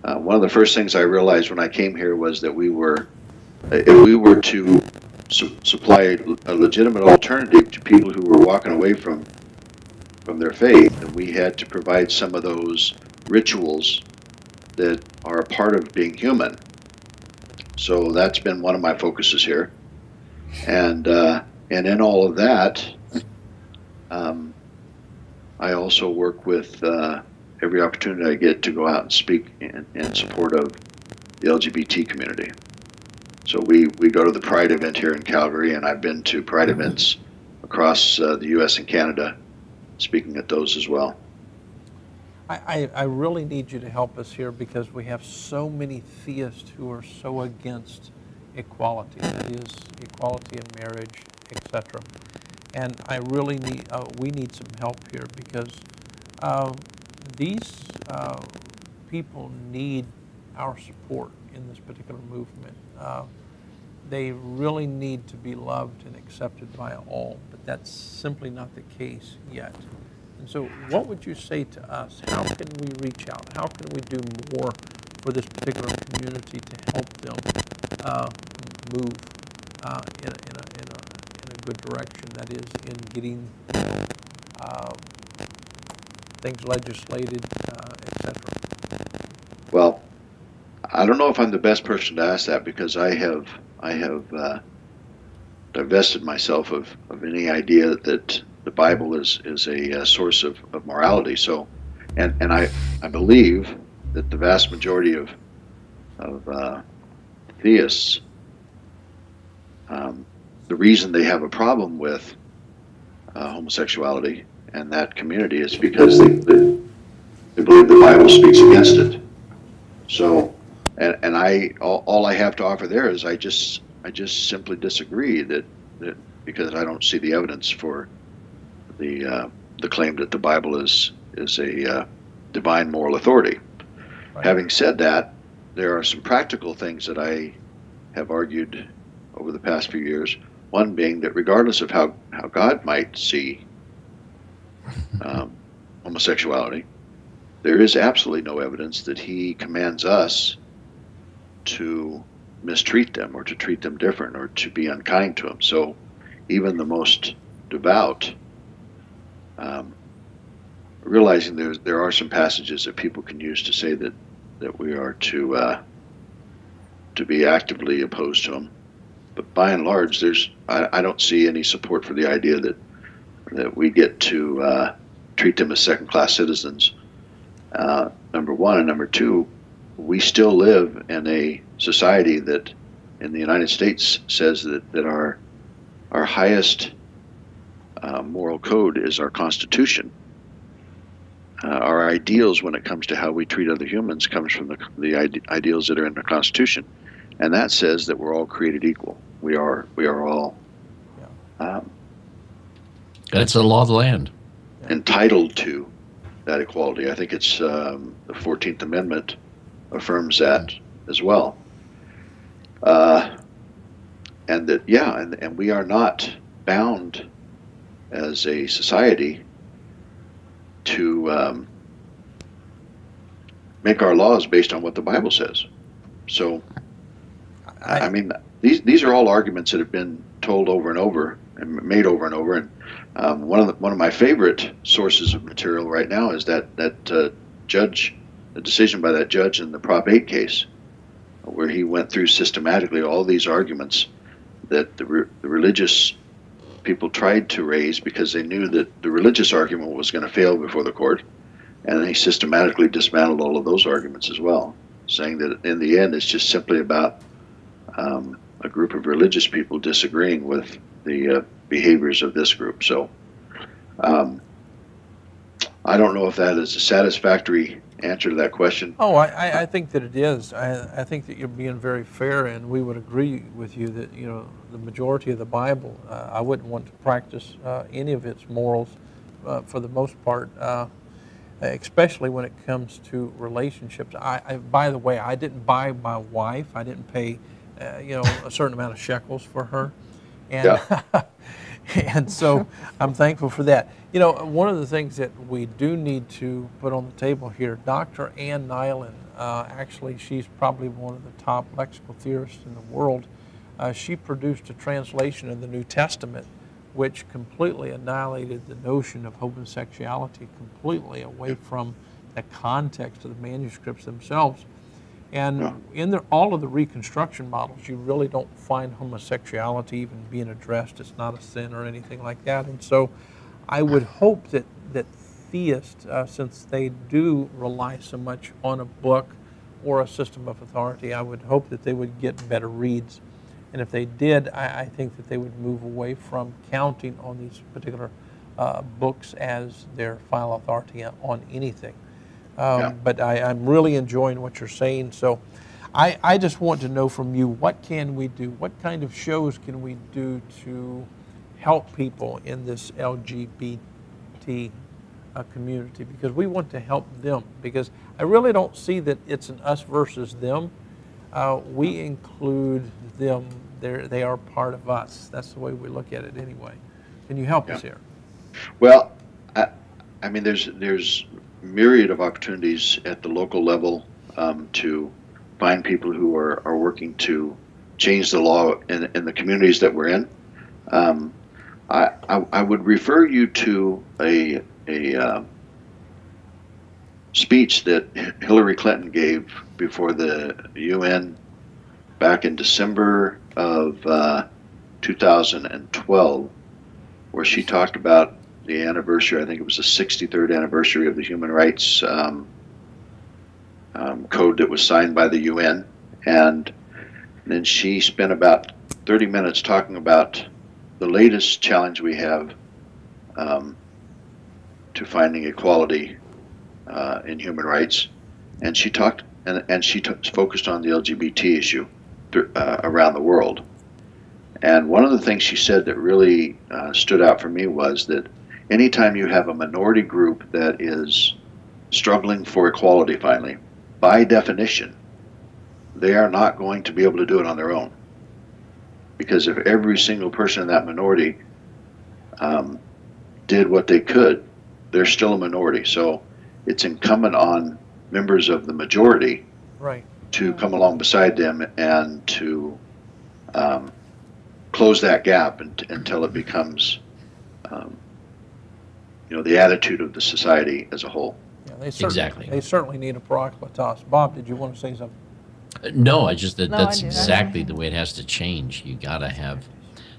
[SPEAKER 6] One of the first things I realized when I came here was that if we were to supply a legitimate alternative to people who were walking away from their faith, and we had to provide some of those rituals that are a part of being human. So that's been one of my focuses here, and in all of that, I also work with every opportunity I get to go out and speak in support of the LGBT community. So we go to the Pride event here in Calgary, and I've been to Pride events across the U.S. and Canada, speaking at those as well.
[SPEAKER 1] I really need you to help us here, because we have so many theists who are so against equality, that is, equality in marriage, etc. And I really need, we need some help here, because these people need our support in this particular movement. They really need to be loved and accepted by all, but that's simply not the case yet. And so what would you say to us? How can we reach out? How can we do more for this particular community to help them move in a good direction, that is, in getting things legislated, etc.?
[SPEAKER 6] Well, I don't know if I'm the best person to ask that, because I have divested myself of any idea that the Bible is a source of morality. So, and I believe that the vast majority of theists, the reason they have a problem with homosexuality and that community is because they believe the Bible speaks against it. So, and all I have to offer there is I just simply disagree that because I don't see the evidence for the claim that the Bible is a divine moral authority. Right. Having said that, there are some practical things that I have argued over the past few years. One being that regardless of how God might see homosexuality, there is absolutely no evidence that He commands us to mistreat them or to treat them different or to be unkind to them. So even the most devout, realizing there are some passages that people can use to say that we are to be actively opposed to them, but by and large, I don't see any support for the idea that we get to treat them as second-class citizens. Number one, and number two, we still live in a society that in the United States says that our highest moral code is our Constitution. Our ideals when it comes to how we treat other humans comes from the ideals that are in the Constitution, and that says that we're all created equal. We are all
[SPEAKER 2] that's the law of the land,
[SPEAKER 6] entitled to that equality. I think it's the 14th Amendment affirms that as well. And that, and we are not bound as a society to make our laws based on what the Bible says. So, I mean, these are all arguments that have been told over and over and made over and over. And one of my favorite sources of material right now is that judge, the decision by that judge in the Prop 8 case, where he went through systematically all these arguments that the religious people tried to raise because they knew that the religious argument was going to fail before the court, and he systematically dismantled all of those arguments as well, saying that in the end it's just simply about a group of religious people disagreeing with the behaviors of this group. So I don't know if that is a satisfactory answer to that question.
[SPEAKER 1] Oh, I think that it is. I think that you're being very fair, and we would agree with you that, you know, the majority of the Bible, I wouldn't want to practice any of its morals for the most part, especially when it comes to relationships. By the way, I didn't buy my wife. I didn't pay, a certain amount of shekels for her, and
[SPEAKER 6] yeah.
[SPEAKER 1] And so I'm thankful for that. You know, one of the things that we do need to put on the table here, Dr. Ann Nyland, actually she's probably one of the top lexical theorists in the world. She produced a translation of the New Testament which completely annihilated the notion of homosexuality completely away from the context of the manuscripts themselves. And in all of the Reconstruction models, you really don't find homosexuality even being addressed. It's not a sin or anything like that. And so I would hope that theists, since they do rely so much on a book or a system of authority, I would hope that they would get better reads. And if they did, I think that they would move away from counting on these particular books as their final authority on anything. But I'm really enjoying what you're saying. So I just want to know from you, what can we do? What kind of shows can we do to help people in this LGBT community? Because we want to help them. Because I really don't see that it's an us versus them. We include them. They are part of us. That's the way we look at it anyway. Can you help us here?
[SPEAKER 6] Well, I mean, there's myriad of opportunities at the local level to find people who are working to change the law in the communities that we're in. I would refer you to a speech that Hillary Clinton gave before the UN back in December of 2012, where she talked about the anniversary. I think it was the 63rd anniversary of the Human Rights Code that was signed by the UN, and then she spent about 30 minutes talking about the latest challenge we have to finding equality in human rights, and she talked and she focused on the LGBT issue around the world. And one of the things she said that really stood out for me was that anytime you have a minority group that is struggling for equality finally, by definition, they are not going to be able to do it on their own. Because if every single person in that minority did what they could, they're still a minority. So it's incumbent on members of the majority to come along beside them and to close that gap until it becomes the attitude of the society as a whole.
[SPEAKER 1] Yeah, they certainly need a paracletos. Bob, did you want to say something?
[SPEAKER 2] No, that's exactly the way it has to change. You got to have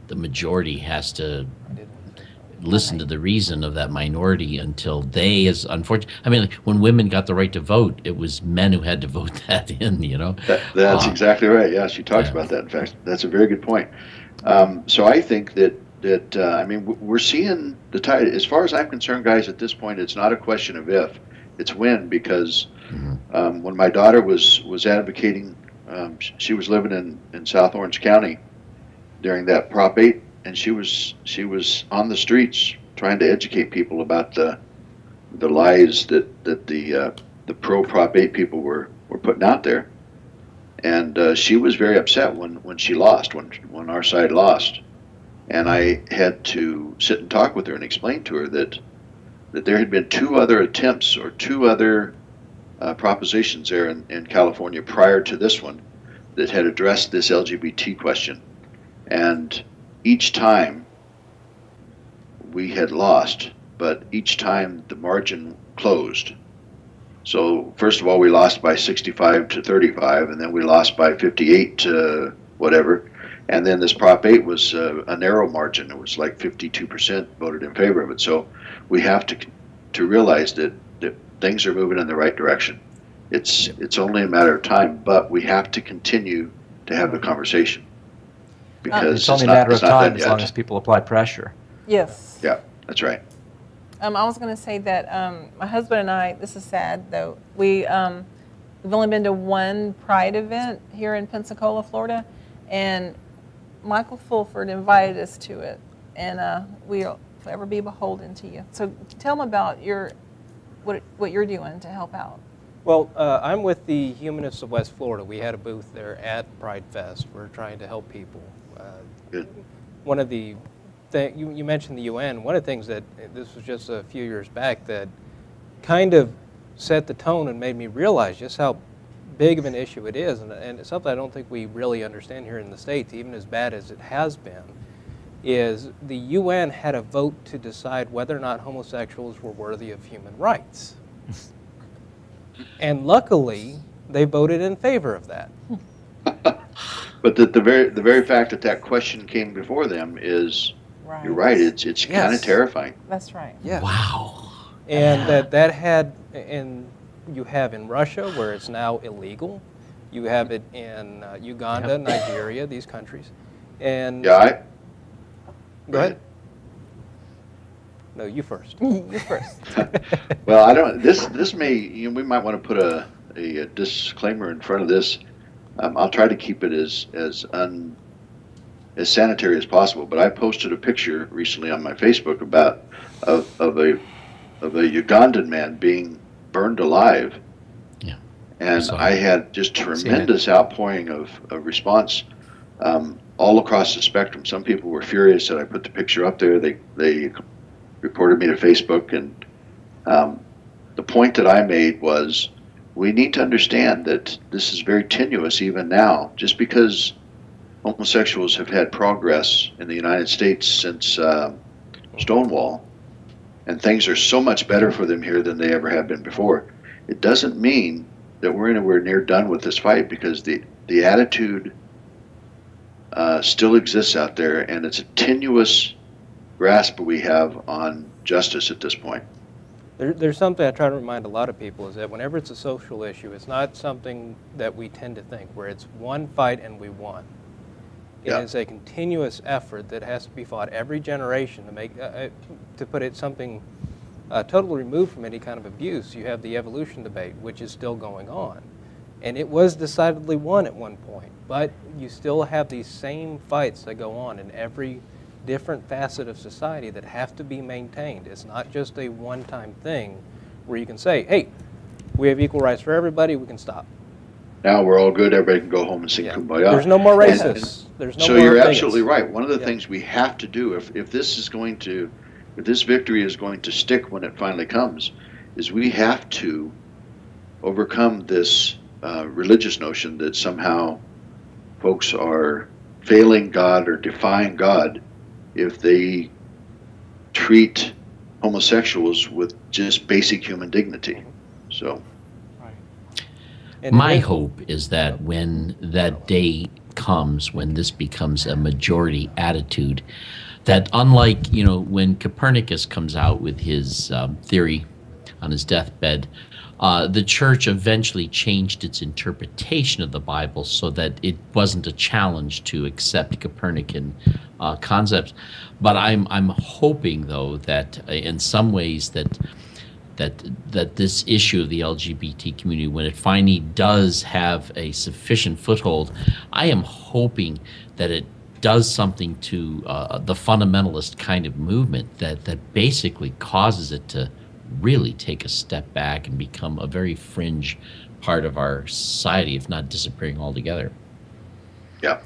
[SPEAKER 2] the majority has to listen to the reason of that minority until they is unfortunate. I mean, when women got the right to vote, it was men who had to vote that in.
[SPEAKER 6] That's exactly right. Yeah, she talks about that. In fact, that's a very good point. So I think that I mean, we're seeing the tide. As far as I'm concerned, guys, at this point, it's not a question of if, it's when. Because when my daughter was advocating, she was living in South Orange County during that Prop 8, and she was on the streets trying to educate people about the lies that the pro Prop 8 people were putting out there. And she was very upset when she lost, when our side lost. And I had to sit and talk with her and explain to her that there had been two other attempts or two other propositions there in California prior to this one that had addressed this LGBT question. And each time we had lost, but each time the margin closed. So first of all, we lost by 65 to 35, and then we lost by 58 to whatever. And then this Prop 8 was a narrow margin. It was like 52% voted in favor of it. So we have to realize that things are moving in the right direction. It's only a matter of time, but we have to continue to have the conversation. Because
[SPEAKER 3] it's only a matter of time as long as people apply pressure.
[SPEAKER 4] Yes.
[SPEAKER 6] Yeah, that's right.
[SPEAKER 4] I was going to say that my husband and I, this is sad though, we've only been to one Pride event here in Pensacola, Florida, and Michael Fulford invited us to it, and we'll forever be beholden to you. So tell them about what you're doing to help out.
[SPEAKER 5] Well, I'm with the Humanists of West Florida. We had a booth there at Pride Fest. We're trying to help people.
[SPEAKER 6] Good.
[SPEAKER 5] One of the you mentioned the UN. One of the things that, this was just a few years back, that kind of set the tone and made me realize just how big of an issue it is, and it's something I don't think we really understand here in the States, even as bad as it has been, is the UN had a vote to decide whether or not homosexuals were worthy of human rights. And luckily, they voted in favor of that.
[SPEAKER 6] But the very fact that question came before them is, you're right, it's kind of terrifying.
[SPEAKER 4] That's right.
[SPEAKER 5] Yeah.
[SPEAKER 2] Wow.
[SPEAKER 5] And that had, and you have in Russia where it's now illegal. You have it in Uganda, Nigeria, these countries. And
[SPEAKER 6] Go ahead.
[SPEAKER 5] No, you first.
[SPEAKER 4] You first.
[SPEAKER 6] Well, I don't. This may. We might want to put a disclaimer in front of this. I'll try to keep it as sanitary as possible. But I posted a picture recently on my Facebook of a Ugandan man being burned alive.
[SPEAKER 2] Yeah.
[SPEAKER 6] And I had just tremendous outpouring of response all across the spectrum. Some people were furious that I put the picture up there. They reported me to Facebook, and the point that I made was we need to understand that this is very tenuous even now. Just because homosexuals have had progress in the United States since Stonewall, and things are so much better for them here than they ever have been before, it doesn't mean that we're anywhere near done with this fight, because the attitude still exists out there, and it's a tenuous grasp we have on justice at this point.
[SPEAKER 5] There's something I try to remind a lot of people, is that whenever it's a social issue, it's not something that we tend to think, where it's one fight and we won. It is a continuous effort that has to be fought every generation to make, to put it something totally removed from any kind of abuse. You have the evolution debate, which is still going on. And it was decidedly won at one point, but you still have these same fights that go on in every different facet of society that have to be maintained. It's not just a one-time thing where you can say, hey, we have equal rights for everybody, we can stop.
[SPEAKER 6] Now we're all good, everybody can go home and sing Kumbaya.
[SPEAKER 5] There's no more racists. There's no
[SPEAKER 6] so
[SPEAKER 5] more
[SPEAKER 6] you're
[SPEAKER 5] bigots.
[SPEAKER 6] absolutely right. One of the things we have to do, if this victory is going to stick when it finally comes, is we have to overcome this religious notion that somehow folks are failing God or defying God if they treat homosexuals with just basic human dignity. So,
[SPEAKER 2] my hope is that when that day comes, when this becomes a majority attitude, that unlike, when Copernicus comes out with his theory on his deathbed, the church eventually changed its interpretation of the Bible so that it wasn't a challenge to accept Copernican concepts. But I'm hoping, though, that in some ways that this issue of the LGBT community, when it finally does have a sufficient foothold, I am hoping that it does something to the fundamentalist kind of movement that basically causes it to really take a step back and become a very fringe part of our society, if not disappearing altogether.
[SPEAKER 6] Yeah,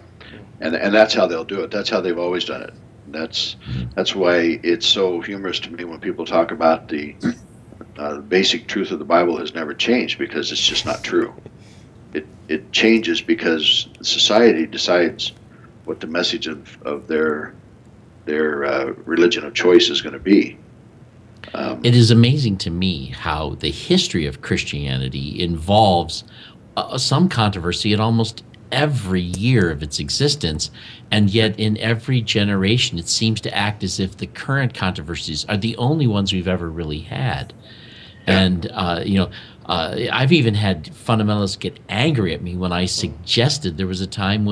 [SPEAKER 6] and that's how they'll do it. That's how they've always done it. That's why it's so humorous to me when people talk about the basic truth of the Bible has never changed, because it's just not true. It changes because society decides what the message of their religion of choice is going to be.
[SPEAKER 2] It is amazing to me how the history of Christianity involves some controversy in almost every year of its existence, and yet in every generation it seems to act as if the current controversies are the only ones we've ever really had. And I've even had fundamentalists get angry at me when I suggested there was a time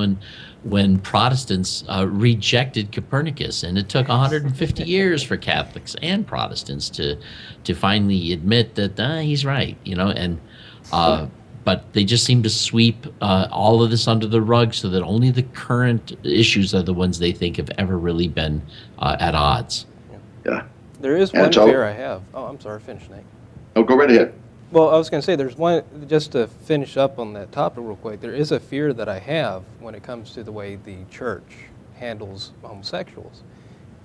[SPEAKER 2] when Protestants rejected Copernicus, and it took 150 years for Catholics and Protestants to finally admit that he's right, but they just seem to sweep all of this under the rug so that only the current issues are the ones they think have ever really been at odds.
[SPEAKER 6] Yeah.
[SPEAKER 5] There is one fear I have. Oh, I'm sorry, finish, Nate.
[SPEAKER 6] Oh, go right ahead.
[SPEAKER 5] Well, I was going to say, there's one, just to finish up on that topic real quick, there is a fear that I have when it comes to the way the church handles homosexuals.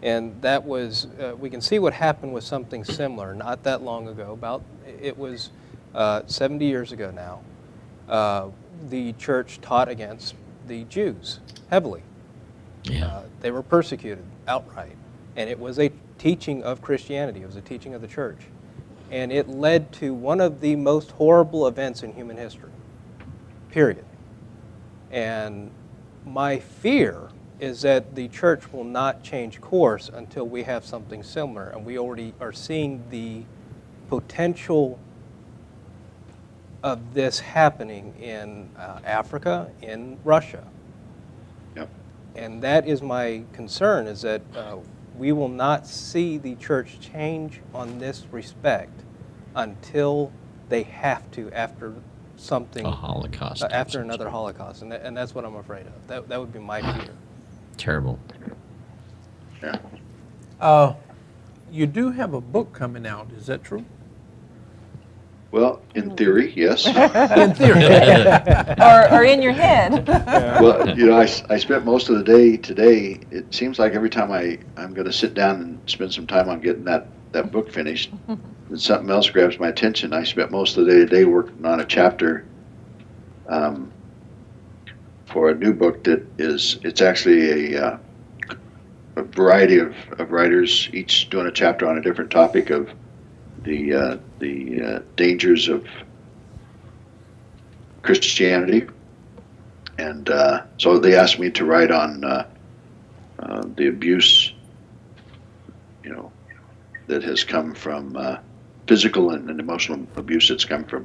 [SPEAKER 5] And that was, we can see what happened with something similar not that long ago, it was 70 years ago now. The church taught against the Jews heavily.
[SPEAKER 2] Yeah.
[SPEAKER 5] They were persecuted outright. And it was a teaching of Christianity, it was a teaching of the church. And it led to one of the most horrible events in human history, period. And my fear is that the church will not change course until we have something similar. And we already are seeing the potential of this happening in Africa, in Russia.
[SPEAKER 6] Yep.
[SPEAKER 5] And that is my concern, is that we will not see the church change on this respect until they have to, after something,
[SPEAKER 2] A Holocaust.
[SPEAKER 5] after another Holocaust, and that's what I'm afraid of. That would be my fear.
[SPEAKER 2] Terrible.
[SPEAKER 6] Yeah.
[SPEAKER 1] You do have a book coming out, is that true?
[SPEAKER 6] Well, in theory, yes.
[SPEAKER 1] In theory.
[SPEAKER 4] or in your head.
[SPEAKER 6] Well, you know, I spent most of the day today. It seems like every time I'm going to sit down and spend some time on getting that book finished, and something else grabs my attention. I spent most of the day today working on a chapter for a new book that it's actually a variety of writers, each doing a chapter on a different topic of the dangers of Christianity, and so they asked me to write on the abuse, you know, that has come from physical and emotional abuse that's come from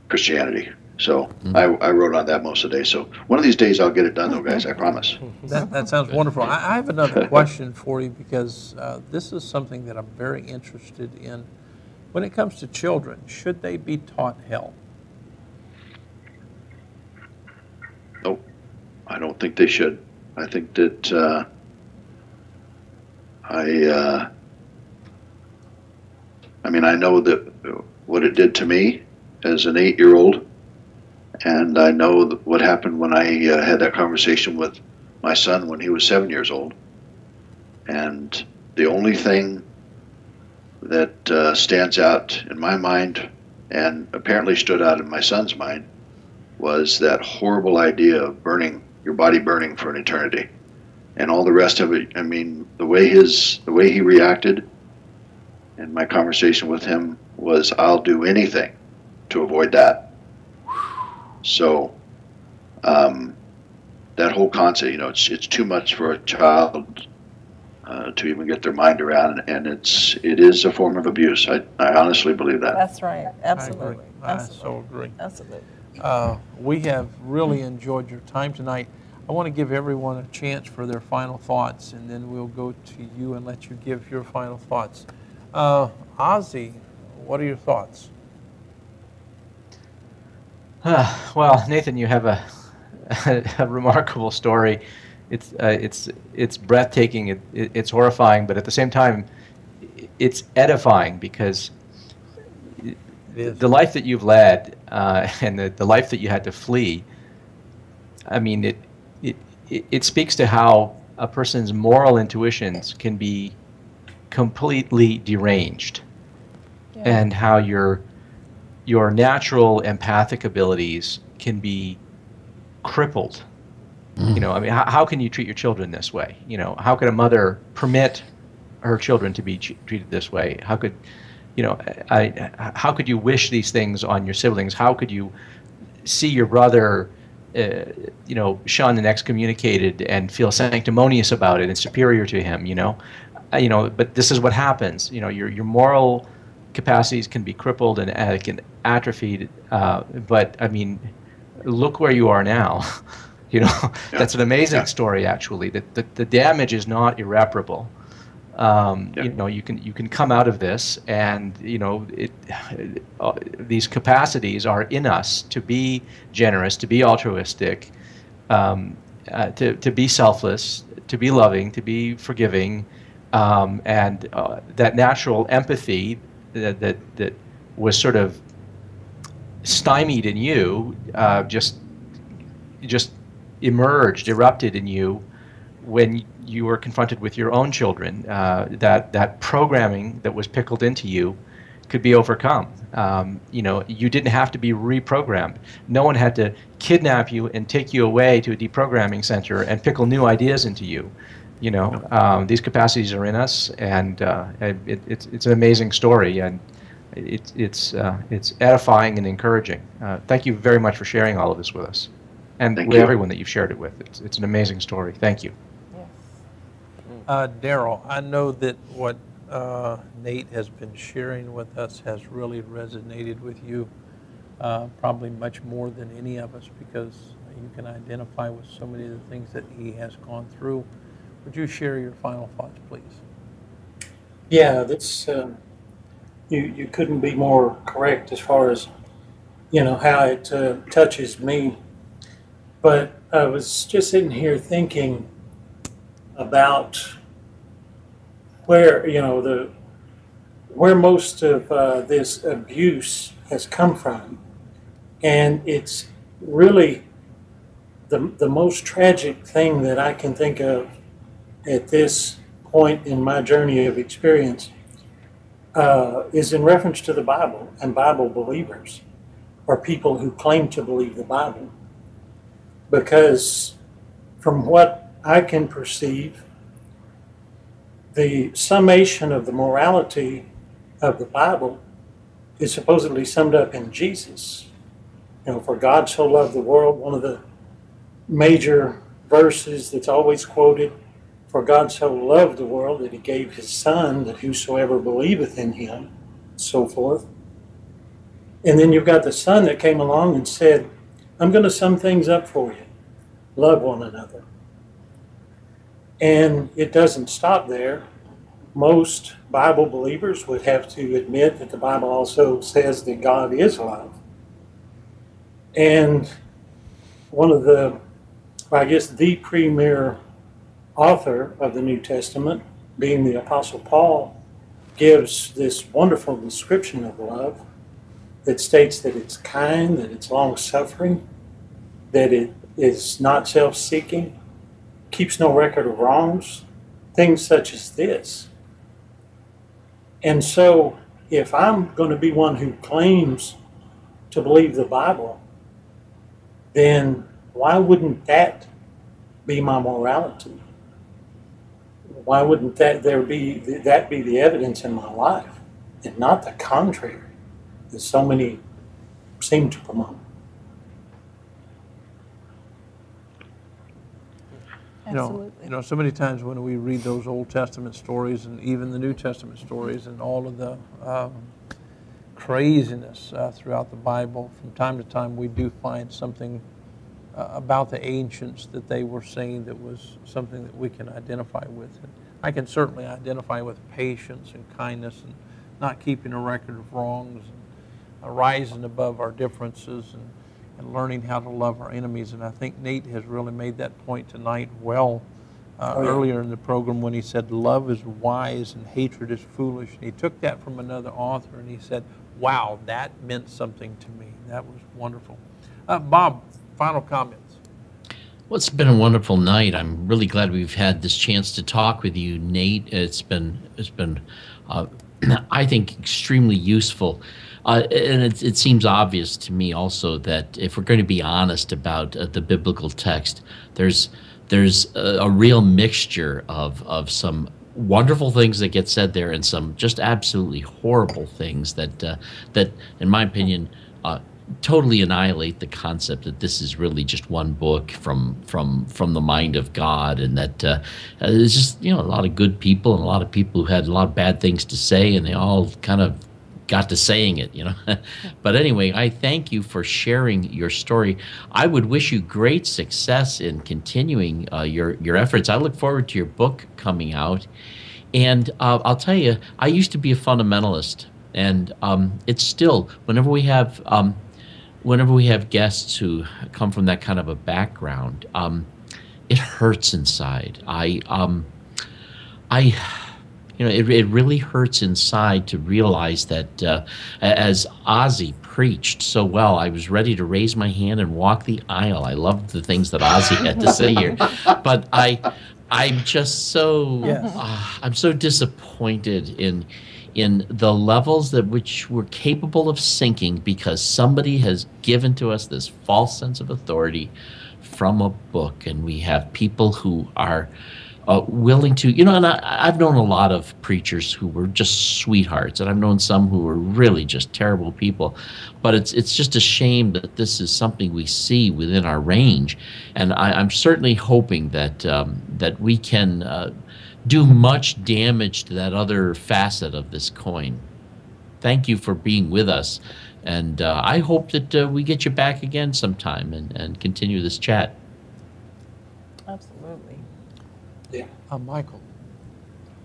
[SPEAKER 6] Christianity. So I wrote on that most of the day. So one of these days I'll get it done, though, guys. I promise.
[SPEAKER 1] That sounds wonderful. I have another question for you, because this is something that I'm very interested in. When it comes to children, should they be taught hell?
[SPEAKER 6] Nope, I don't think they should. I think that I mean, I know that what it did to me as an 8-year-old. And I know what happened when I had that conversation with my son when he was 7 years old. And the only thing that stands out in my mind, and apparently stood out in my son's mind, was that horrible idea of your body burning for an eternity. And all the rest of it, I mean, the way he reacted in my conversation with him was, I'll do anything to avoid that. So that whole concept, you know, it's too much for a child to even get their mind around, and it is a form of abuse. I honestly believe that.
[SPEAKER 4] That's right. Absolutely.
[SPEAKER 1] I so agree.
[SPEAKER 4] Absolutely.
[SPEAKER 1] We have really enjoyed your time tonight. I want to give everyone a chance for their final thoughts, and then we'll go to you and let you give your final thoughts. Ozzy, what are your thoughts?
[SPEAKER 3] Well, Nathan, you have a remarkable story. It's breathtaking. It's horrifying, but at the same time, it's edifying, because the life that you've led and the life that you had to flee. I mean, it speaks to how a person's moral intuitions can be completely deranged, and how your natural empathic abilities can be crippled. You know, I mean, how can you treat your children this way? You know, how could a mother permit her children to be treated this way? How could, you know, how could you wish these things on your siblings? How could you see your brother, you know, shunned and excommunicated and feel sanctimonious about it and superior to him? You know, but this is what happens. You know, your moral capacities can be crippled and can atrophied. But I mean, look where you are now. You know, that's an amazing story, actually. That the damage is not irreparable. You know, you can come out of this, and you know, these capacities are in us to be generous, to be altruistic, to be selfless, to be loving, to be forgiving, and that natural empathy that was sort of stymied in you, just erupted in you when you were confronted with your own children. That programming that was pickled into you could be overcome. You know, you didn't have to be reprogrammed. No one had to kidnap you and take you away to a deprogramming center and pickle new ideas into you. You know, these capacities are in us, and it's an amazing story, and it's edifying and encouraging. Thank you very much for sharing all of this with us, and with everyone that you've shared it with. It's an amazing story. Thank you.
[SPEAKER 1] Daryl, I know that what Nate has been sharing with us has really resonated with you, probably much more than any of us, because you can identify with so many of the things that he has gone through. Would you share your final thoughts, please?
[SPEAKER 8] Yeah, that's you couldn't be more correct as far as how it touches me. But I was just sitting here thinking about where where most of this abuse has come from, and it's really the most tragic thing that I can think of at this point in my journey of experience is in reference to the Bible and Bible believers, or people who claim to believe the Bible. Because from what I can perceive, the summation of the morality of the Bible is supposedly summed up in Jesus. For God so loved the world, one of the major verses that's always quoted, for God so loved the world that he gave his Son, that whosoever believeth in him, so forth. And then you've got the Son that came along and said, I'm going to sum things up for you. Love one another. And it doesn't stop there. Most Bible believers would have to admit that the Bible also says that God is love. And one of the, I guess, the premier author of the New Testament, being the Apostle Paul, gives this wonderful description of love that states that it's kind, that it's long-suffering, that it is not self-seeking, keeps no record of wrongs, things such as this. And so if I'm going to be one who claims to believe the Bible, then why wouldn't that be my morality? Why wouldn't that be the evidence in my life, and not the contrary that so many seem to promote?
[SPEAKER 4] Absolutely.
[SPEAKER 1] So many times when we read those Old Testament stories and even the New Testament stories and all of the craziness throughout the Bible, from time to time we do find something about the ancients that they were saying that was something that we can identify with. And I can certainly identify with patience and kindness and not keeping a record of wrongs and rising above our differences and learning how to love our enemies. And I think Nate has really made that point tonight well earlier in the program when he said love is wise and hatred is foolish. And he took that from another author and he said, wow, that meant something to me. That was wonderful. Bob, final comments.
[SPEAKER 2] Well, it's been a wonderful night. I'm really glad we've had this chance to talk with you, Nate. It's been I think, extremely useful. And it seems obvious to me also that if we're going to be honest about the biblical text, there's a real mixture of some wonderful things that get said there and some just absolutely horrible things that in my opinion, totally annihilate the concept that this is really just one book from the mind of God, and that there's just a lot of good people and a lot of people who had a lot of bad things to say, and they all kind of got to saying it, But anyway, I thank you for sharing your story. I would wish you great success in continuing your efforts. I look forward to your book coming out. And I'll tell you, I used to be a fundamentalist, and it's still, whenever we have guests who come from that kind of a background, it hurts inside. It really hurts inside to realize that, as Ozzy preached so well, I was ready to raise my hand and walk the aisle. I loved the things that Ozzy had to say here, but I'm just so I'm so disappointed in the levels at which we're capable of sinking because somebody has given to us this false sense of authority from a book, and we have people who are willing to, and I've known a lot of preachers who were just sweethearts, and I've known some who were really just terrible people, but it's just a shame that this is something we see within our range, and I'm certainly hoping that that we can do much damage to that other facet of this coin. Thank you for being with us. And I hope that we get you back again sometime and continue this chat.
[SPEAKER 4] Absolutely.
[SPEAKER 1] Yeah. Michael.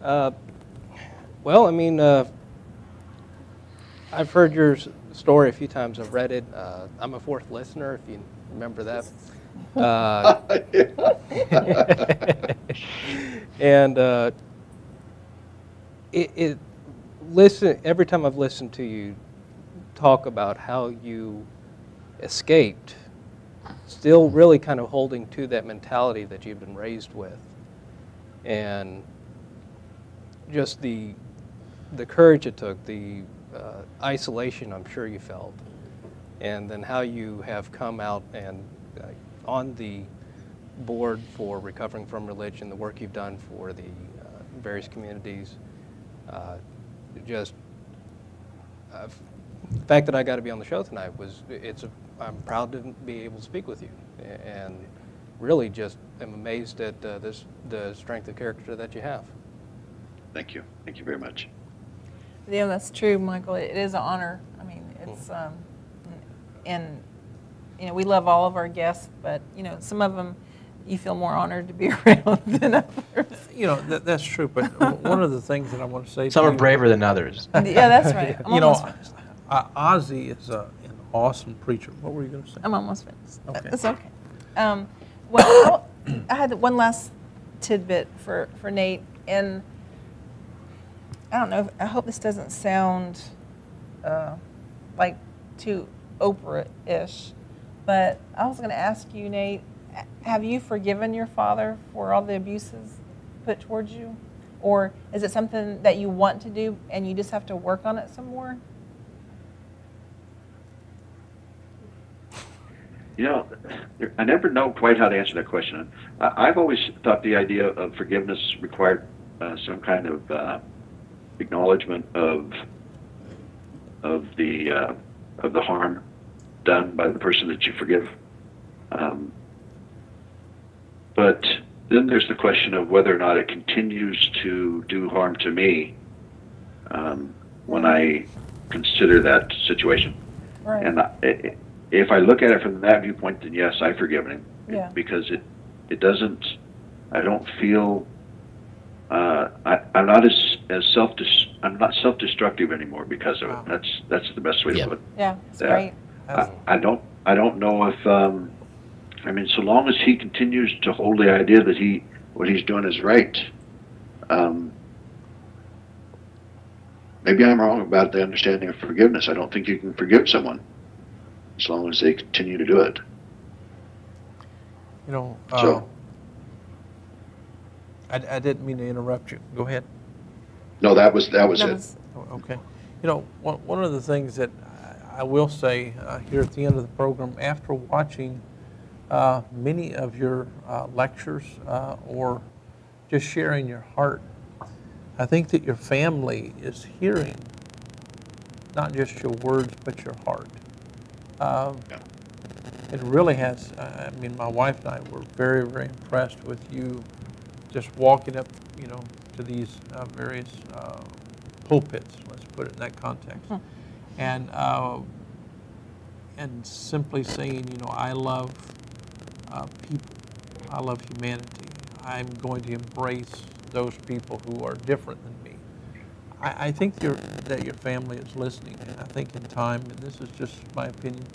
[SPEAKER 5] Well, I mean, I've heard your story a few times. I've read it. I'm a fourth listener, if you remember that. And every time I've listened to you talk about how you escaped, still really kind of holding to that mentality that you've been raised with, and just the courage it took, the isolation I'm sure you felt, and then how you have come out and on the board for Recovering from Religion, the work you've done for the various communities, the fact that I got to be on the show tonight I'm proud to be able to speak with you, and really just am amazed at the strength of character that you have.
[SPEAKER 6] Thank you very much.
[SPEAKER 4] Yeah, that's true, Michael. It is an honor. I mean, it's and we love all of our guests, but some of them you feel more honored to be around than others.
[SPEAKER 1] That's true. But one of the things that I want to say,
[SPEAKER 3] some are braver than others.
[SPEAKER 4] Yeah, that's right.
[SPEAKER 1] Ozzy is an awesome preacher. What were you going to say?
[SPEAKER 4] I'm almost finished.
[SPEAKER 1] Okay.
[SPEAKER 4] It's okay. Well, I had one last tidbit for Nate, and I don't know. I hope this doesn't sound like too Oprah-ish, but I was going to ask you, Nate, have you forgiven your father for all the abuses put towards you? Or is it something that you want to do and you just have to work on it some more?
[SPEAKER 6] I never know quite how to answer that question. I've always thought the idea of forgiveness required some kind of acknowledgement of the harm done by the person that you forgive. But then there's the question of whether or not it continues to do harm to me when I consider that situation.
[SPEAKER 4] Right.
[SPEAKER 6] And if I look at it from that viewpoint, then yes, I've forgiven him.
[SPEAKER 4] Yeah.
[SPEAKER 6] Because it doesn't, I don't feel, I'm not self-destructive anymore because of it. That's the best way to put it.
[SPEAKER 4] Yeah, that's great.
[SPEAKER 6] I don't know if, so long as he continues to hold the idea that what he's doing is right, maybe I'm wrong about the understanding of forgiveness. I don't think you can forgive someone as long as they continue to do it.
[SPEAKER 1] I didn't mean to interrupt you. Go ahead.
[SPEAKER 6] No, that was it.
[SPEAKER 1] Okay. One of the things that I will say here at the end of the program, after watching many of your lectures or just sharing your heart, I think that your family is hearing not just your words, but your heart. It really has, my wife and I were very, very impressed with you just walking up, to these various pulpits, let's put it in that context, and simply saying, I love people, I love humanity. I'm going to embrace those people who are different than me. I think that your family is listening, and I think in time, and this is just my opinion,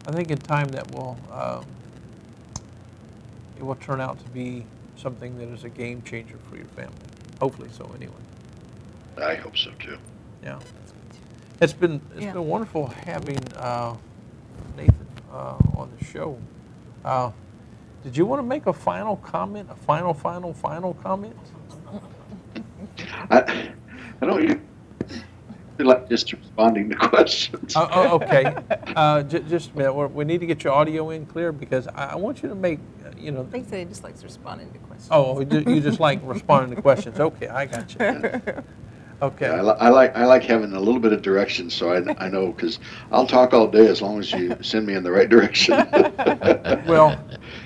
[SPEAKER 1] I think in time that it will turn out to be something that is a game changer for your family. Hopefully so, anyway.
[SPEAKER 6] I hope so too.
[SPEAKER 1] Yeah, it's been wonderful having Nathan on the show. Did you want to make a final comment? A final comment?
[SPEAKER 6] I don't like just responding to questions.
[SPEAKER 1] Okay. Just a minute. We need to get your audio in clear because I want you to make,
[SPEAKER 4] I think he just likes responding to questions.
[SPEAKER 1] Oh, you just like responding to questions. Okay, I got you. Okay.
[SPEAKER 6] Yeah, I like having a little bit of direction, so I know, because I'll talk all day as long as you send me in the right direction.
[SPEAKER 1] Well,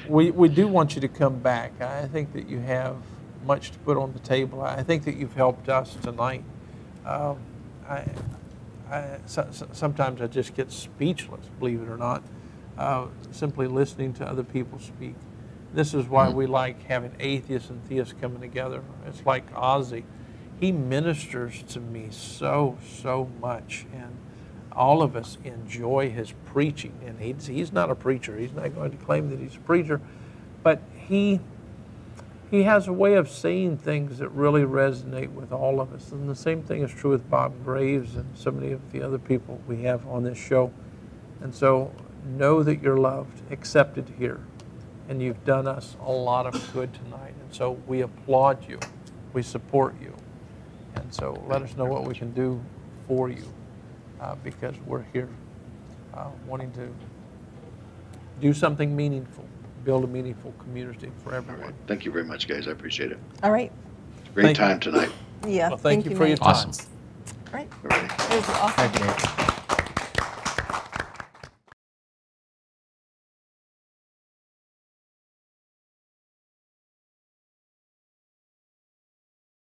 [SPEAKER 1] we do want you to come back. I think that you have much to put on the table. I think that you've helped us tonight. Sometimes I just get speechless, believe it or not, simply listening to other people speak. This is why we like having atheists and theists coming together. It's like Ozzy. He ministers to me so much, and all of us enjoy his preaching. And he's not a preacher. He's not going to claim that he's a preacher, but he has a way of saying things that really resonate with all of us. And the same thing is true with Bob Graves and so many of the other people we have on this show. And so know that you're loved, accepted here, and you've done us a lot of good tonight. And so we applaud you. We support you. And so let us know what we can do for you, because we're here wanting to do something meaningful, build a meaningful community for everyone.
[SPEAKER 6] Right. Thank you very much, guys. I appreciate it.
[SPEAKER 4] All right.
[SPEAKER 6] It's a great time tonight.
[SPEAKER 4] Yeah.
[SPEAKER 1] Well, thank you for
[SPEAKER 4] Nate.
[SPEAKER 1] your time.
[SPEAKER 2] Awesome.
[SPEAKER 4] All right.
[SPEAKER 6] All right.
[SPEAKER 4] It was awesome.
[SPEAKER 3] Thank you.